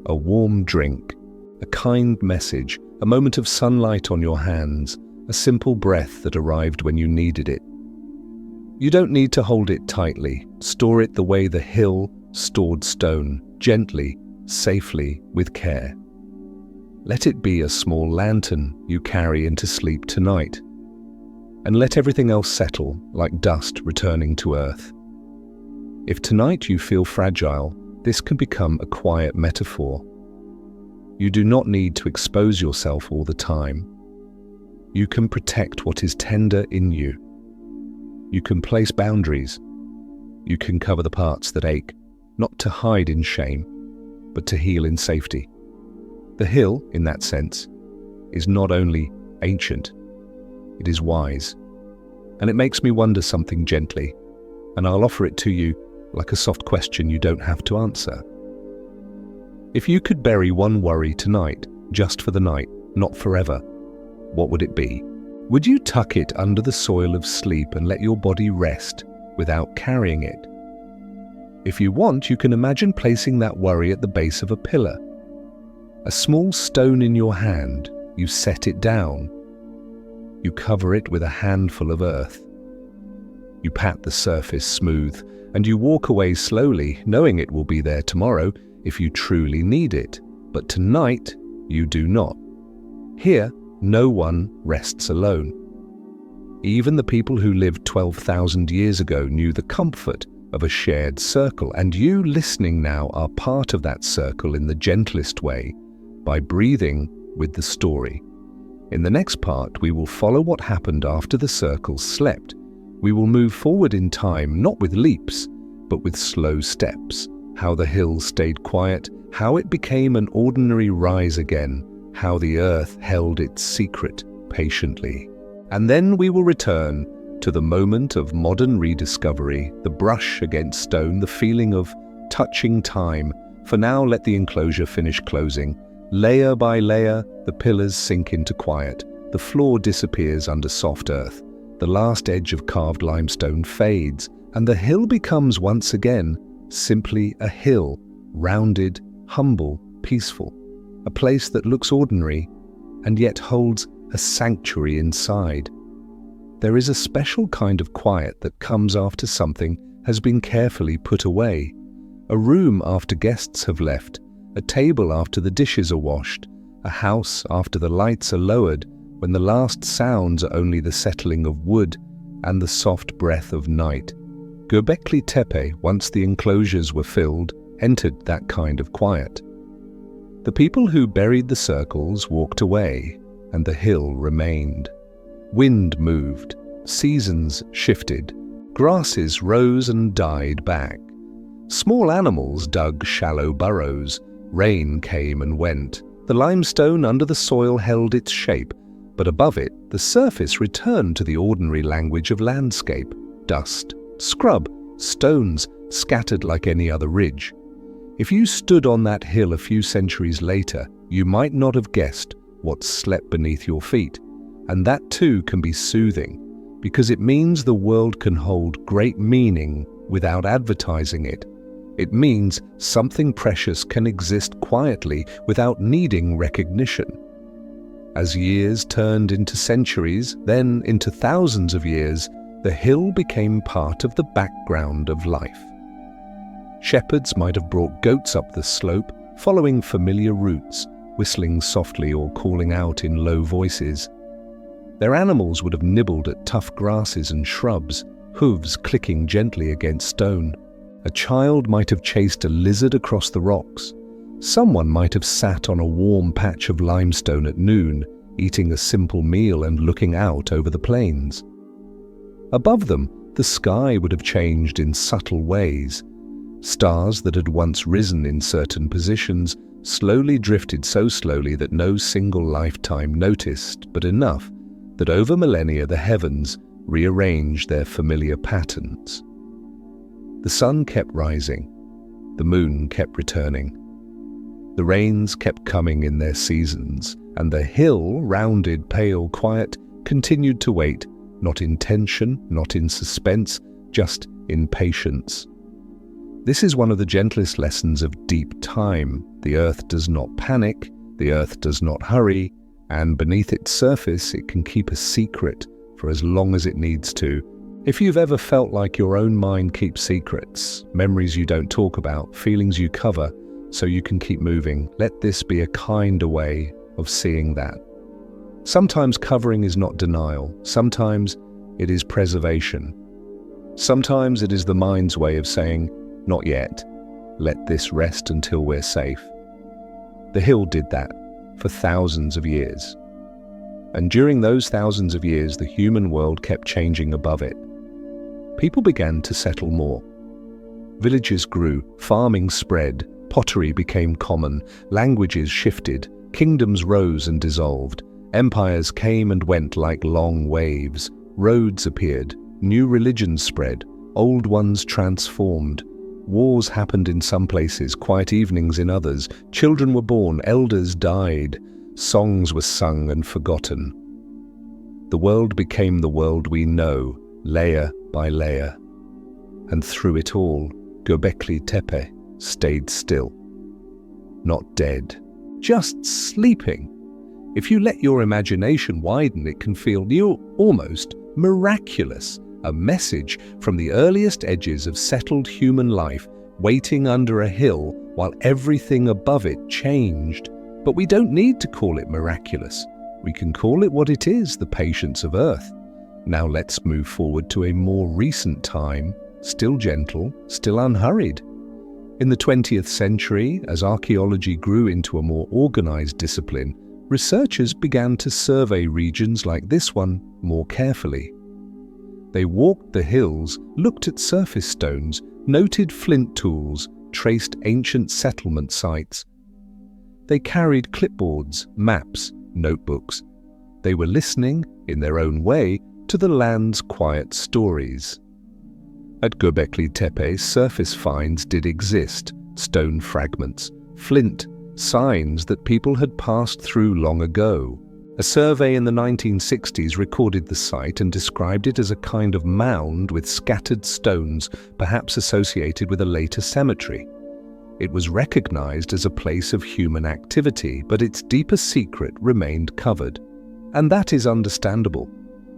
A warm drink, a kind message, a moment of sunlight on your hands, a simple breath that arrived when you needed it. You don't need to hold it tightly. Store it the way the hill stored stone, gently, safely, with care. Let it be a small lantern you carry into sleep tonight. And let everything else settle like dust returning to earth. If tonight you feel fragile, this can become a quiet metaphor. You do not need to expose yourself all the time. You can protect what is tender in you. You can place boundaries. You can cover the parts that ache, not to hide in shame, but to heal in safety. The hill, in that sense, is not only ancient, it is wise. And it makes me wonder something gently, and I'll offer it to you like a soft question you don't have to answer. If you could bury one worry tonight, just for the night, not forever, what would it be? Would you tuck it under the soil of sleep and let your body rest without carrying it? If you want, you can imagine placing that worry at the base of a pillar. A small stone in your hand, you set it down. You cover it with a handful of earth. You pat the surface smooth, and you walk away slowly, knowing it will be there tomorrow if you truly need it. But tonight, you do not. Here, no one rests alone. Even the people who lived 12,000 years ago knew the comfort of a shared circle, and you listening now are part of that circle in the gentlest way, by breathing with the story. In the next part, we will follow what happened after the circle slept. We will move forward in time, not with leaps, but with slow steps. How the hill stayed quiet, how it became an ordinary rise again, how the earth held its secret patiently. And then we will return to the moment of modern rediscovery, the brush against stone, the feeling of touching time. For now, let the enclosure finish closing. Layer by layer, the pillars sink into quiet. The floor disappears under soft earth. The last edge of carved limestone fades, and the hill becomes once again simply a hill, rounded, humble, peaceful. A place that looks ordinary and yet holds a sanctuary inside. There is a special kind of quiet that comes after something has been carefully put away. A room after guests have left, a table after the dishes are washed, a house after the lights are lowered, when the last sounds are only the settling of wood and the soft breath of night. Göbekli Tepe, once the enclosures were filled, entered that kind of quiet. The people who buried the circles walked away, and the hill remained. Wind moved, seasons shifted, grasses rose and died back. Small animals dug shallow burrows, rain came and went. The limestone under the soil held its shape, but above it, the surface returned to the ordinary language of landscape: dust, scrub, stones scattered like any other ridge. If you stood on that hill a few centuries later, you might not have guessed what slept beneath your feet. And that too can be soothing, because it means the world can hold great meaning without advertising it. It means something precious can exist quietly without needing recognition. As years turned into centuries, then into thousands of years, the hill became part of the background of life. Shepherds might have brought goats up the slope, following familiar routes, whistling softly or calling out in low voices. Their animals would have nibbled at tough grasses and shrubs, hooves clicking gently against stone. A child might have chased a lizard across the rocks. Someone might have sat on a warm patch of limestone at noon, eating a simple meal and looking out over the plains. Above them, the sky would have changed in subtle ways. Stars that had once risen in certain positions slowly drifted so slowly that no single lifetime noticed, but enough that over millennia the heavens rearranged their familiar patterns. The sun kept rising, the moon kept returning. The rains kept coming in their seasons, and the hill, rounded, pale, quiet, continued to wait, not in tension, not in suspense, just in patience. This is one of the gentlest lessons of deep time. The earth does not panic, the earth does not hurry, and beneath its surface it can keep a secret for as long as it needs to. If you've ever felt like your own mind keeps secrets, memories you don't talk about, feelings you cover, so you can keep moving, let this be a kinder way of seeing that. Sometimes covering is not denial, sometimes it is preservation. Sometimes it is the mind's way of saying, not yet, let this rest until we're safe. The hill did that for thousands of years. And during those thousands of years, the human world kept changing above it. People began to settle more. Villages grew, farming spread, pottery became common, languages shifted, kingdoms rose and dissolved, empires came and went like long waves, roads appeared, new religions spread, old ones transformed. Wars happened in some places, quiet evenings in others, children were born, elders died, songs were sung and forgotten. The world became the world we know, layer by layer. And through it all, Göbekli Tepe stayed still. Not dead, just sleeping. If you let your imagination widen, it can feel new, almost miraculous. A message from the earliest edges of settled human life, waiting under a hill while everything above it changed. But we don't need to call it miraculous. We can call it what it is, the patience of Earth. Now let's move forward to a more recent time, still gentle, still unhurried. In the 20th century, as archaeology grew into a more organized discipline, researchers began to survey regions like this one more carefully. They walked the hills, looked at surface stones, noted flint tools, traced ancient settlement sites. They carried clipboards, maps, notebooks. They were listening, in their own way, to the land's quiet stories. At Göbekli Tepe, surface finds did exist, stone fragments, flint, signs that people had passed through long ago. A survey in the 1960s recorded the site and described it as a kind of mound with scattered stones, perhaps associated with a later cemetery. It was recognized as a place of human activity, but its deeper secret remained covered. And that is understandable,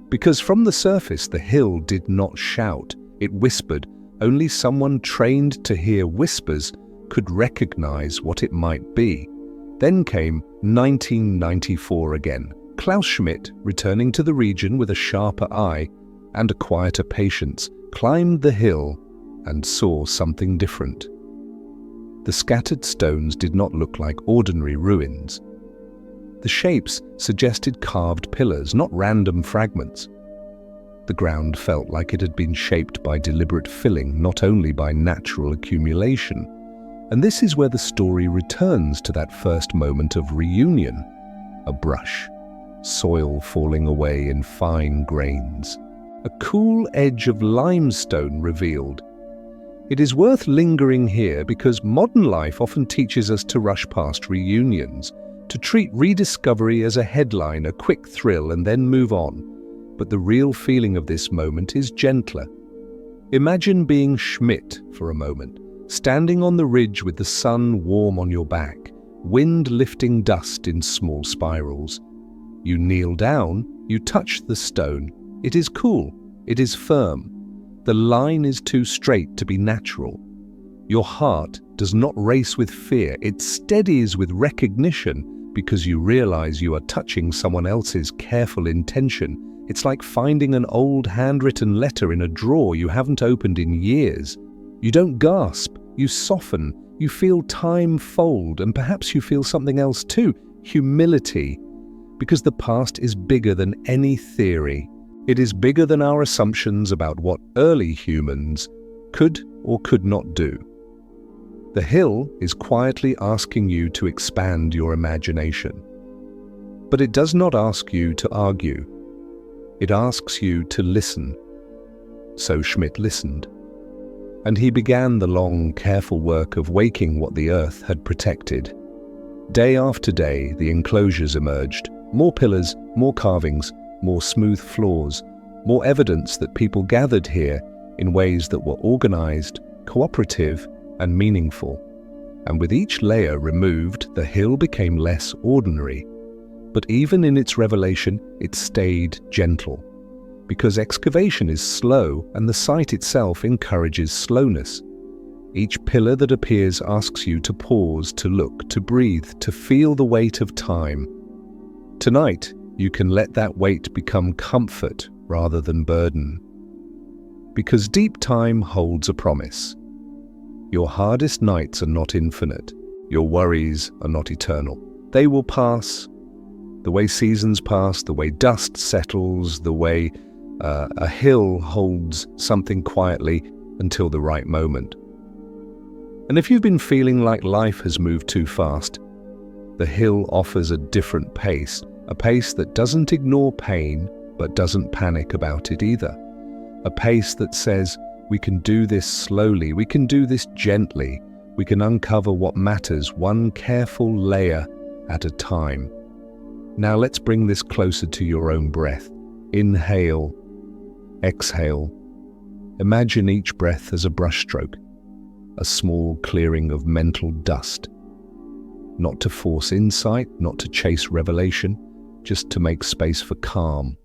because from the surface the hill did not shout, it whispered. Only someone trained to hear whispers could recognize what it might be. Then came 1994 again. Klaus Schmidt, returning to the region with a sharper eye and a quieter patience, climbed the hill and saw something different. The scattered stones did not look like ordinary ruins. The shapes suggested carved pillars, not random fragments. The ground felt like it had been shaped by deliberate filling, not only by natural accumulation. And this is where the story returns to that first moment of reunion. A brush, soil falling away in fine grains, a cool edge of limestone revealed. It is worth lingering here because modern life often teaches us to rush past reunions, to treat rediscovery as a headline, a quick thrill, and then move on. But the real feeling of this moment is gentler. Imagine being Schmidt for a moment, standing on the ridge with the sun warm on your back, wind lifting dust in small spirals. You kneel down, you touch the stone. It is cool, it is firm. The line is too straight to be natural. Your heart does not race with fear, it steadies with recognition because you realize you are touching someone else's careful intention. It's like finding an old handwritten letter in a drawer you haven't opened in years. You don't gasp, you soften, you feel time fold, and perhaps you feel something else too, humility. Because the past is bigger than any theory. It is bigger than our assumptions about what early humans could or could not do. The hill is quietly asking you to expand your imagination. But it does not ask you to argue. It asks you to listen. So Schmidt listened. And he began the long, careful work of waking what the earth had protected. Day after day, the enclosures emerged. More pillars, more carvings, more smooth floors, more evidence that people gathered here in ways that were organized, cooperative, and meaningful. And with each layer removed, the hill became less ordinary. But even in its revelation, it stayed gentle. Because excavation is slow and the site itself encourages slowness. Each pillar that appears asks you to pause, to look, to breathe, to feel the weight of time. Tonight, you can let that weight become comfort rather than burden. Because deep time holds a promise. Your hardest nights are not infinite. Your worries are not eternal. They will pass. The way seasons pass, the way dust settles, the way a hill holds something quietly until the right moment. And if you've been feeling like life has moved too fast, the hill offers a different pace, a pace that doesn't ignore pain, but doesn't panic about it either. A pace that says, we can do this slowly, we can do this gently, we can uncover what matters one careful layer at a time. Now let's bring this closer to your own breath. Inhale, exhale. Imagine each breath as a brushstroke, a small clearing of mental dust. Not to force insight, not to chase revelation, just to make space for calm.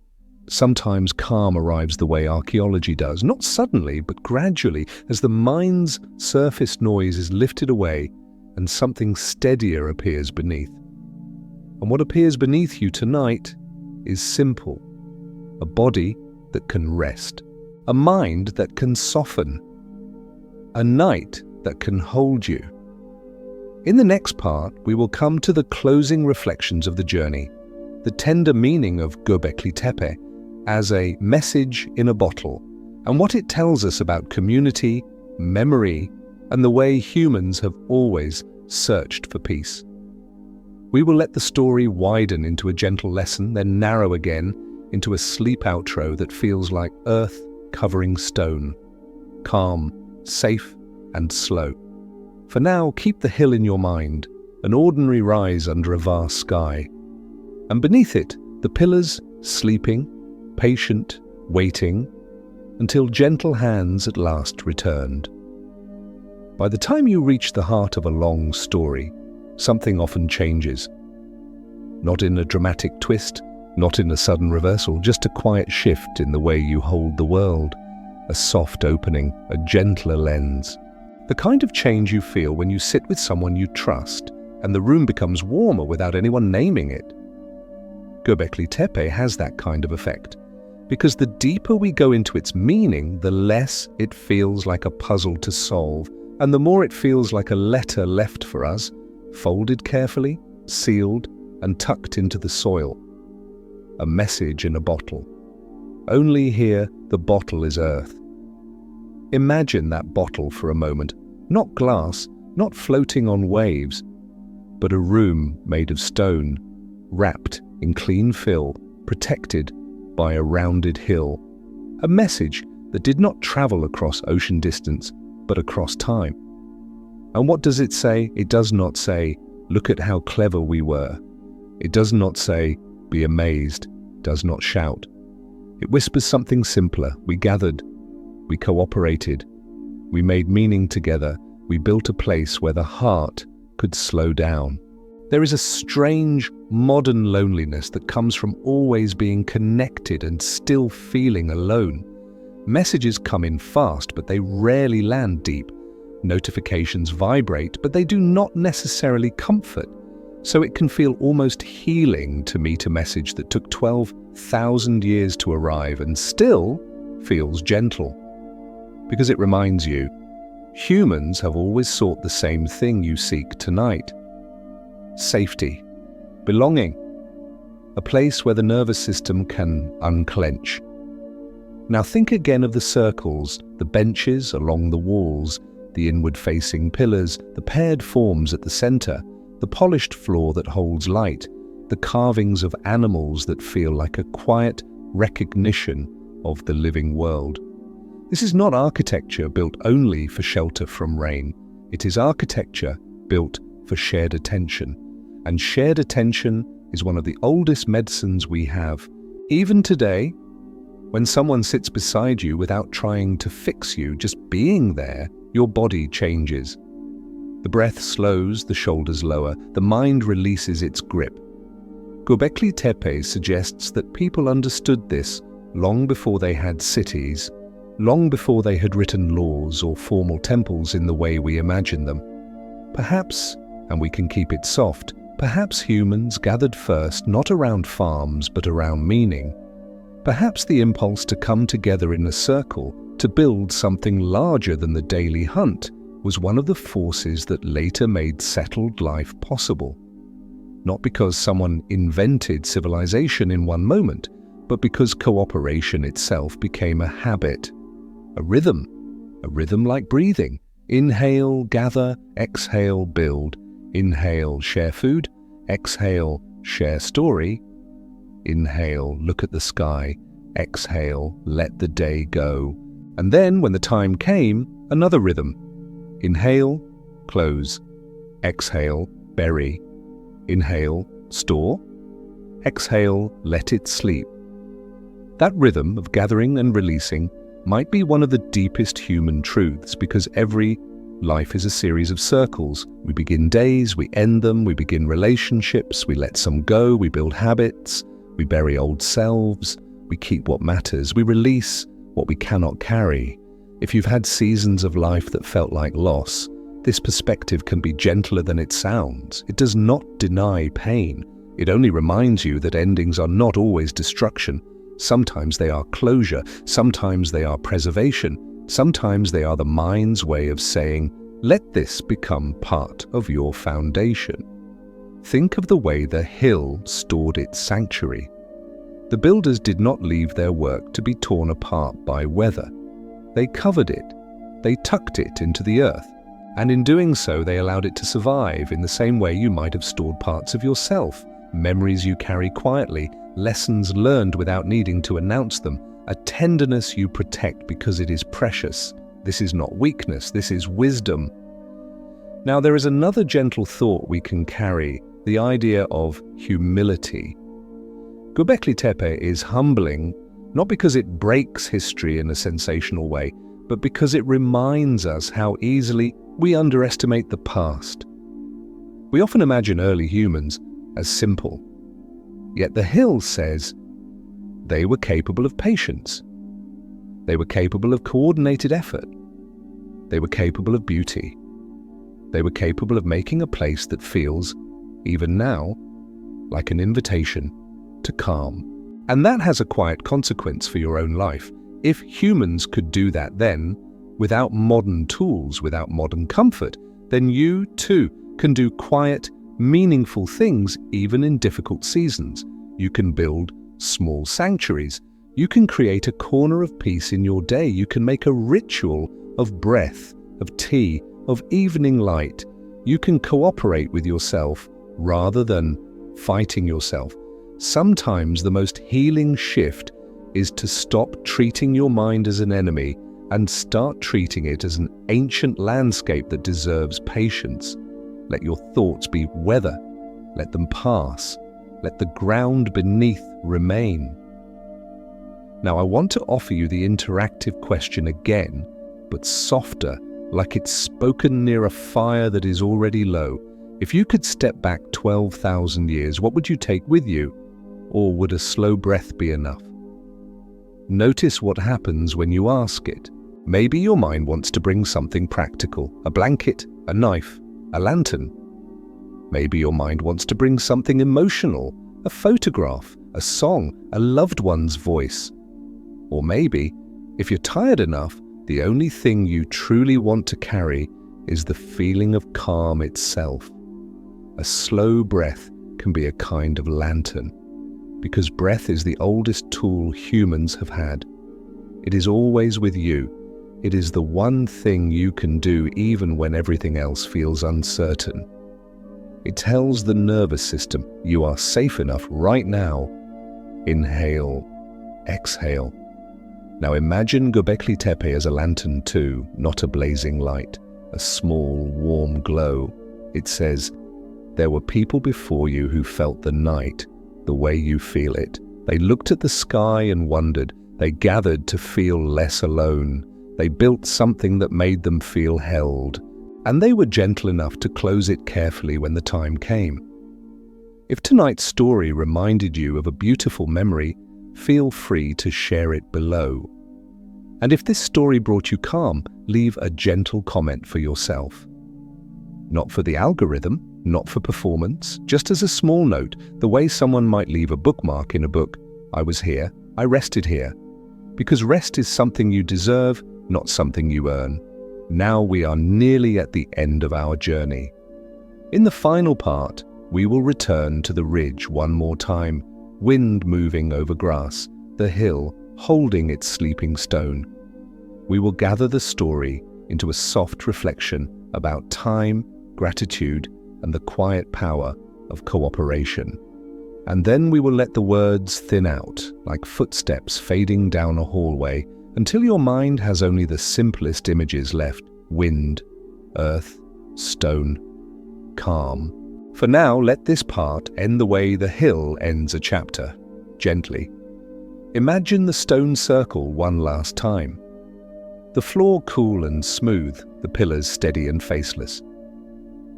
Sometimes calm arrives the way archaeology does, not suddenly, but gradually, as the mind's surface noise is lifted away and something steadier appears beneath. And what appears beneath you tonight is simple. A body that can rest, a mind that can soften, a night that can hold you. In the next part, we will come to the closing reflections of the journey, the tender meaning of Göbekli Tepe as a message in a bottle, and what it tells us about community, memory, and the way humans have always searched for peace. We will let the story widen into a gentle lesson, then narrow again into a sleep outro that feels like earth covering stone, calm, safe, and slow. For now, keep the hill in your mind, an ordinary rise under a vast sky. And beneath it, the pillars sleeping, patient, waiting, until gentle hands at last returned. By the time you reach the heart of a long story, something often changes. Not in a dramatic twist, not in a sudden reversal, just a quiet shift in the way you hold the world, a soft opening, a gentler lens. The kind of change you feel when you sit with someone you trust and the room becomes warmer without anyone naming it. Göbekli Tepe has that kind of effect, because the deeper we go into its meaning, the less it feels like a puzzle to solve, and the more it feels like a letter left for us, folded carefully, sealed, and tucked into the soil. A message in a bottle. Only here the bottle is earth. Imagine that bottle for a moment, not glass, not floating on waves, but a room made of stone, wrapped in clean fill, protected by a rounded hill. A message that did not travel across ocean distance, but across time. And what does it say? It does not say, "Look at how clever we were." It does not say, "Be amazed," does not shout. It whispers something simpler. We gathered, we cooperated, we made meaning together, we built a place where the heart could slow down. There is a strange, modern loneliness that comes from always being connected and still feeling alone. Messages come in fast, but they rarely land deep. Notifications vibrate, but they do not necessarily comfort. So it can feel almost healing to meet a message that took 12,000 years to arrive and still feels gentle. Because it reminds you, humans have always sought the same thing you seek tonight. Safety, belonging, a place where the nervous system can unclench. Now think again of the circles, the benches along the walls, the inward-facing pillars, the paired forms at the center, the polished floor that holds light, the carvings of animals that feel like a quiet recognition of the living world. This is not architecture built only for shelter from rain. It is architecture built for shared attention. And shared attention is one of the oldest medicines we have. Even today, when someone sits beside you without trying to fix you, just being there, your body changes. The breath slows, the shoulders lower, the mind releases its grip. Göbekli Tepe suggests that people understood this long before they had cities, long before they had written laws or formal temples in the way we imagine them. Perhaps, and we can keep it soft, perhaps humans gathered first not around farms but around meaning. Perhaps the impulse to come together in a circle, to build something larger than the daily hunt, was one of the forces that later made settled life possible. Not because someone invented civilization in one moment, but because cooperation itself became a habit, a rhythm like breathing. Inhale, gather, exhale, build. Inhale, share food. Exhale, share story. Inhale, look at the sky. Exhale, let the day go. And then, when the time came, another rhythm. Inhale, close. Exhale, bury. Inhale, store. Exhale, let it sleep. That rhythm of gathering and releasing might be one of the deepest human truths, because every life is a series of circles. We begin days, we end them, we begin relationships, we let some go, we build habits, we bury old selves, we keep what matters, we release what we cannot carry. If you've had seasons of life that felt like loss, this perspective can be gentler than it sounds. It does not deny pain. It only reminds you that endings are not always destruction. Sometimes they are closure, sometimes they are preservation, sometimes they are the mind's way of saying, let this become part of your foundation. Think of the way the hill stored its sanctuary. The builders did not leave their work to be torn apart by weather. They covered it, they tucked it into the earth, and in doing so they allowed it to survive in the same way you might have stored parts of yourself, memories you carry quietly, lessons learned without needing to announce them, a tenderness you protect because it is precious. This is not weakness, this is wisdom. Now there is another gentle thought we can carry, the idea of humility. Göbekli Tepe is humbling, not because it breaks history in a sensational way, but because it reminds us how easily we underestimate the past. We often imagine early humans as simple. Yet the hill says they were capable of patience. They were capable of coordinated effort. They were capable of beauty. They were capable of making a place that feels, even now, like an invitation to calm. And that has a quiet consequence for your own life. If humans could do that then, without modern tools, without modern comfort, then you too can do quiet, meaningful things even in difficult seasons. You can build small sanctuaries. You can create a corner of peace in your day. You can make a ritual of breath, of tea, of evening light. You can cooperate with yourself rather than fighting yourself. Sometimes the most healing shift is to stop treating your mind as an enemy and start treating it as an ancient landscape that deserves patience. Let your thoughts be weather. Let them pass. Let the ground beneath remain. Now, I want to offer you the interactive question again, but softer, like it's spoken near a fire that is already low. If you could step back 12,000 years, what would you take with you? Or would a slow breath be enough? Notice what happens when you ask it. Maybe your mind wants to bring something practical, a blanket, a knife, a lantern. Maybe your mind wants to bring something emotional, a photograph, a song, a loved one's voice. Or maybe, if you're tired enough, the only thing you truly want to carry is the feeling of calm itself. A slow breath can be a kind of lantern, because breath is the oldest tool humans have had. It is always with you. It is the one thing you can do even when everything else feels uncertain. It tells the nervous system you are safe enough right now. Inhale, exhale. Now imagine Göbekli Tepe as a lantern too, not a blazing light, a small, warm glow. It says, there were people before you who felt the night the way you feel it. They looked at the sky and wondered. They gathered to feel less alone. They built something that made them feel held. And they were gentle enough to close it carefully when the time came. If tonight's story reminded you of a beautiful memory, feel free to share it below. And if this story brought you calm, leave a gentle comment for yourself. Not for the algorithm, not for performance, just as a small note, the way someone might leave a bookmark in a book. I was here, I rested here. Because rest is something you deserve, not something you earn. Now we are nearly at the end of our journey. In the final part, we will return to the ridge one more time, wind moving over grass, the hill holding its sleeping stone. We will gather the story into a soft reflection about time, gratitude, and the quiet power of cooperation. And then we will let the words thin out, like footsteps fading down a hallway, until your mind has only the simplest images left: wind, earth, stone, calm. For now, let this part end the way the hill ends a chapter, gently. Imagine the stone circle one last time. The floor cool and smooth, the pillars steady and faceless.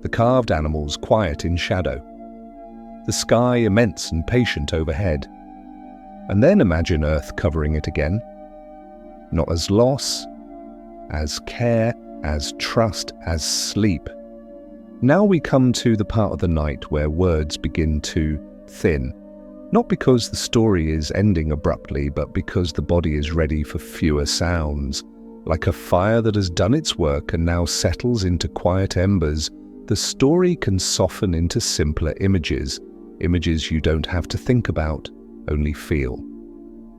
The carved animals quiet in shadow. The sky immense and patient overhead. And then imagine earth covering it again. Not as loss, as care, as trust, as sleep. Now we come to the part of the night where words begin to thin. Not because the story is ending abruptly, but because the body is ready for fewer sounds. Like a fire that has done its work and now settles into quiet embers, the story can soften into simpler images, images you don't have to think about, only feel.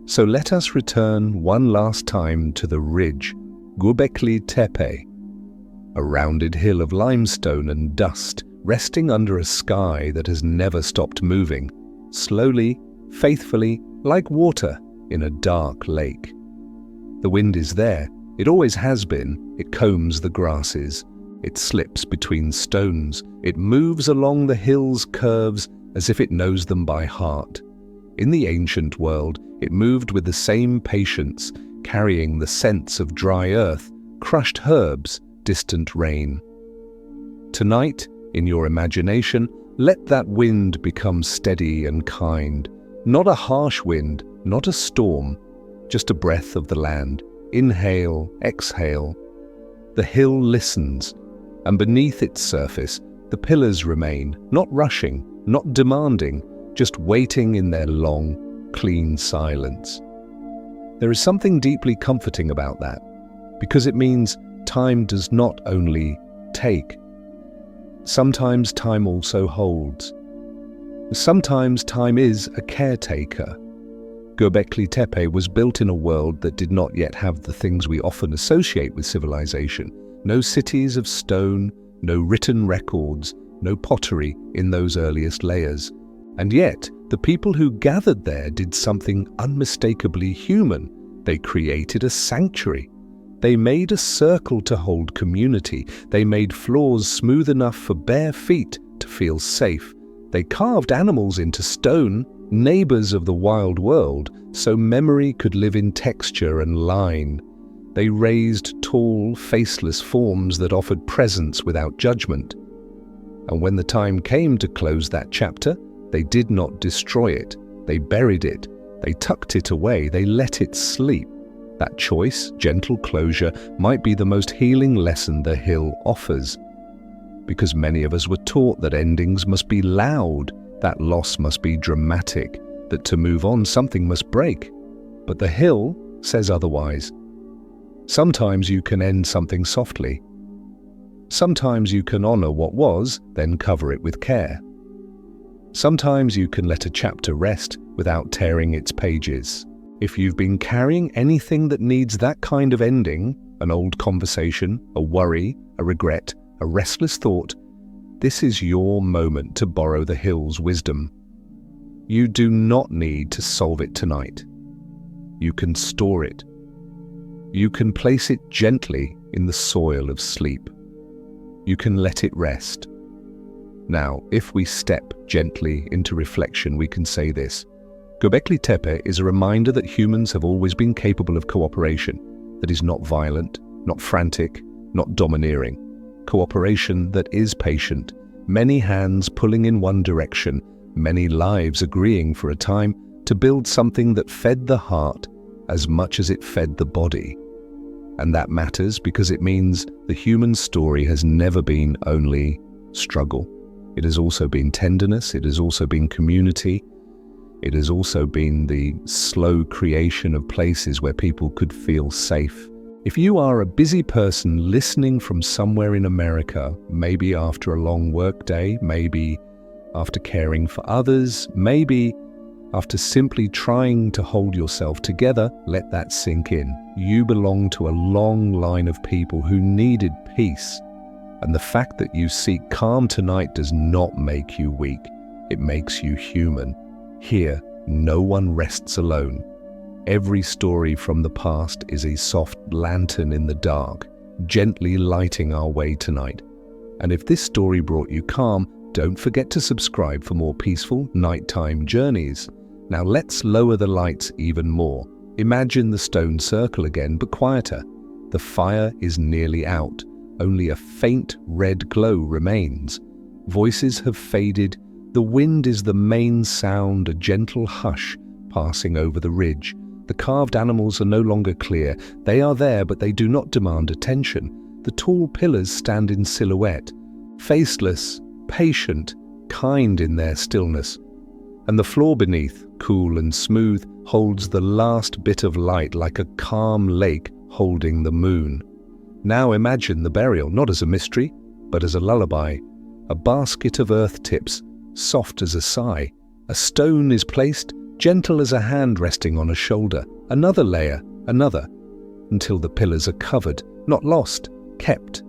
So let us return one last time to the ridge, Göbekli Tepe, a rounded hill of limestone and dust, resting under a sky that has never stopped moving, slowly, faithfully, like water in a dark lake. The wind is there, it always has been. It combs the grasses, it slips between stones, it moves along the hill's curves as if it knows them by heart. In the ancient world, it moved with the same patience, carrying the scents of dry earth, crushed herbs, distant rain. Tonight, in your imagination, let that wind become steady and kind. Not a harsh wind, not a storm, just a breath of the land. Inhale, exhale. The hill listens, and beneath its surface, the pillars remain, not rushing, not demanding, just waiting in their long, clean silence. There is something deeply comforting about that, because it means time does not only take. Sometimes time also holds. Sometimes time is a caretaker. Göbekli Tepe was built in a world that did not yet have the things we often associate with civilization. No cities of stone, no written records, no pottery in those earliest layers. And yet, the people who gathered there did something unmistakably human. They created a sanctuary. They made a circle to hold community. They made floors smooth enough for bare feet to feel safe. They carved animals into stone, neighbors of the wild world, so memory could live in texture and line. They raised tall, faceless forms that offered presence without judgment. And when the time came to close that chapter, they did not destroy it. They buried it. They tucked it away. They let it sleep. That choice, gentle closure, might be the most healing lesson the hill offers. Because many of us were taught that endings must be loud, that loss must be dramatic, that to move on something must break. But the hill says otherwise. Sometimes you can end something softly. Sometimes you can honor what was, then cover it with care. Sometimes you can let a chapter rest without tearing its pages. If you've been carrying anything that needs that kind of ending, an old conversation, a worry, a regret, a restless thought, this is your moment to borrow the hill's wisdom. You do not need to solve it tonight. You can store it. You can place it gently in the soil of sleep. You can let it rest. Now, if we step gently into reflection, we can say this. Göbekli Tepe is a reminder that humans have always been capable of cooperation that is not violent, not frantic, not domineering. Cooperation that is patient, many hands pulling in one direction, many lives agreeing for a time to build something that fed the heart as much as it fed the body. And that matters because it means the human story has never been only struggle. It has also been tenderness, it has also been community, it has also been the slow creation of places where people could feel safe. If you are a busy person listening from somewhere in America, maybe after a long work day, maybe after caring for others, maybe after simply trying to hold yourself together, let that sink in. You belong to a long line of people who needed peace. And the fact that you seek calm tonight does not make you weak. It makes you human. Here, no one rests alone. Every story from the past is a soft lantern in the dark, gently lighting our way tonight. And if this story brought you calm, don't forget to subscribe for more peaceful nighttime journeys. Now let's lower the lights even more. Imagine the stone circle again, but quieter. The fire is nearly out. Only a faint red glow remains. Voices have faded. The wind is the main sound, a gentle hush passing over the ridge. The carved animals are no longer clear. They are there, but they do not demand attention. The tall pillars stand in silhouette, faceless, patient, kind in their stillness. And the floor beneath, cool and smooth, holds the last bit of light like a calm lake holding the moon. Now imagine the burial not as a mystery, but as a lullaby. A basket of earth tips, soft as a sigh. A stone is placed, gentle as a hand resting on a shoulder. Another layer, another, until the pillars are covered, not lost, kept.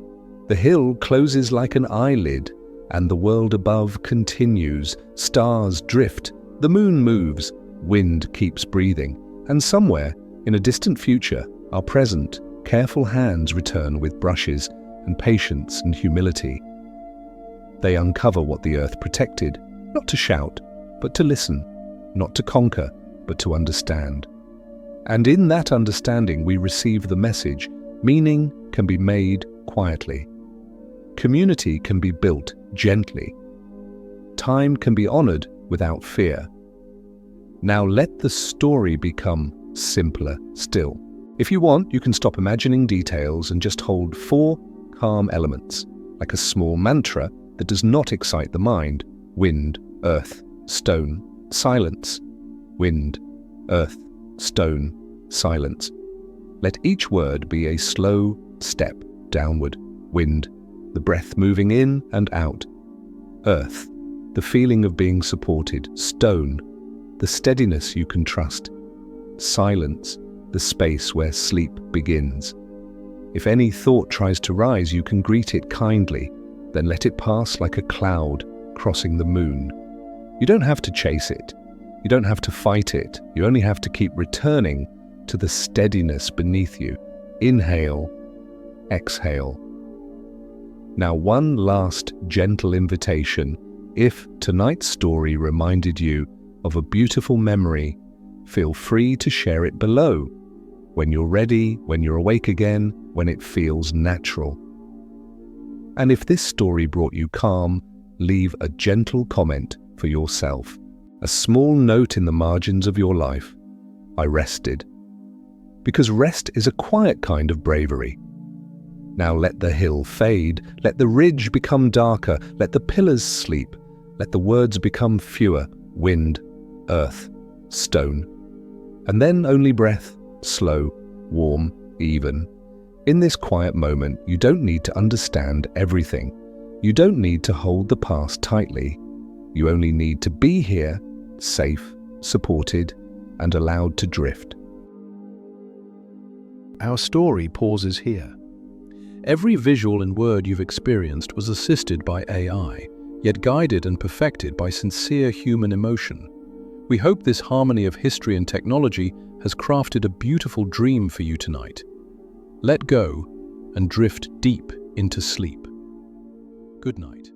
The hill closes like an eyelid, and the world above continues. Stars drift, the moon moves, wind keeps breathing, and somewhere, in a distant future, our present, careful hands return with brushes and patience and humility. They uncover what the earth protected, not to shout, but to listen, not to conquer, but to understand. And in that understanding we receive the message, meaning can be made quietly. Community can be built gently. Time can be honored without fear. Now let the story become simpler still. If you want, you can stop imagining details and just hold 4 calm elements, like a small mantra that does not excite the mind. Wind, earth, stone, silence. Wind, earth, stone, silence. Let each word be a slow step downward. Wind, the breath moving in and out. Earth, the feeling of being supported. Stone, the steadiness you can trust. silence, the space where sleep begins. If any thought tries to rise, you can greet it kindly, then let it pass like a cloud crossing the moon. You don't have to chase it. You don't have to fight it. You only have to keep returning to the steadiness beneath you. Inhale, exhale. Now, one last gentle invitation. If tonight's story reminded you of a beautiful memory, feel free to share it below. When you're ready, when you're awake again, when it feels natural. And if this story brought you calm, leave a gentle comment for yourself. A small note in the margins of your life. I rested. Because rest is a quiet kind of bravery. Now let the hill fade, let the ridge become darker, let the pillars sleep, let the words become fewer, wind, earth, stone. And then only breath, slow, warm, even. In this quiet moment, you don't need to understand everything. You don't need to hold the past tightly. You only need to be here, safe, supported, and allowed to drift. Our story pauses here. Every visual and word you've experienced was assisted by AI, yet guided and perfected by sincere human emotion. We hope this harmony of history and technology has crafted a beautiful dream for you tonight. Let go and drift deep into sleep. Good night.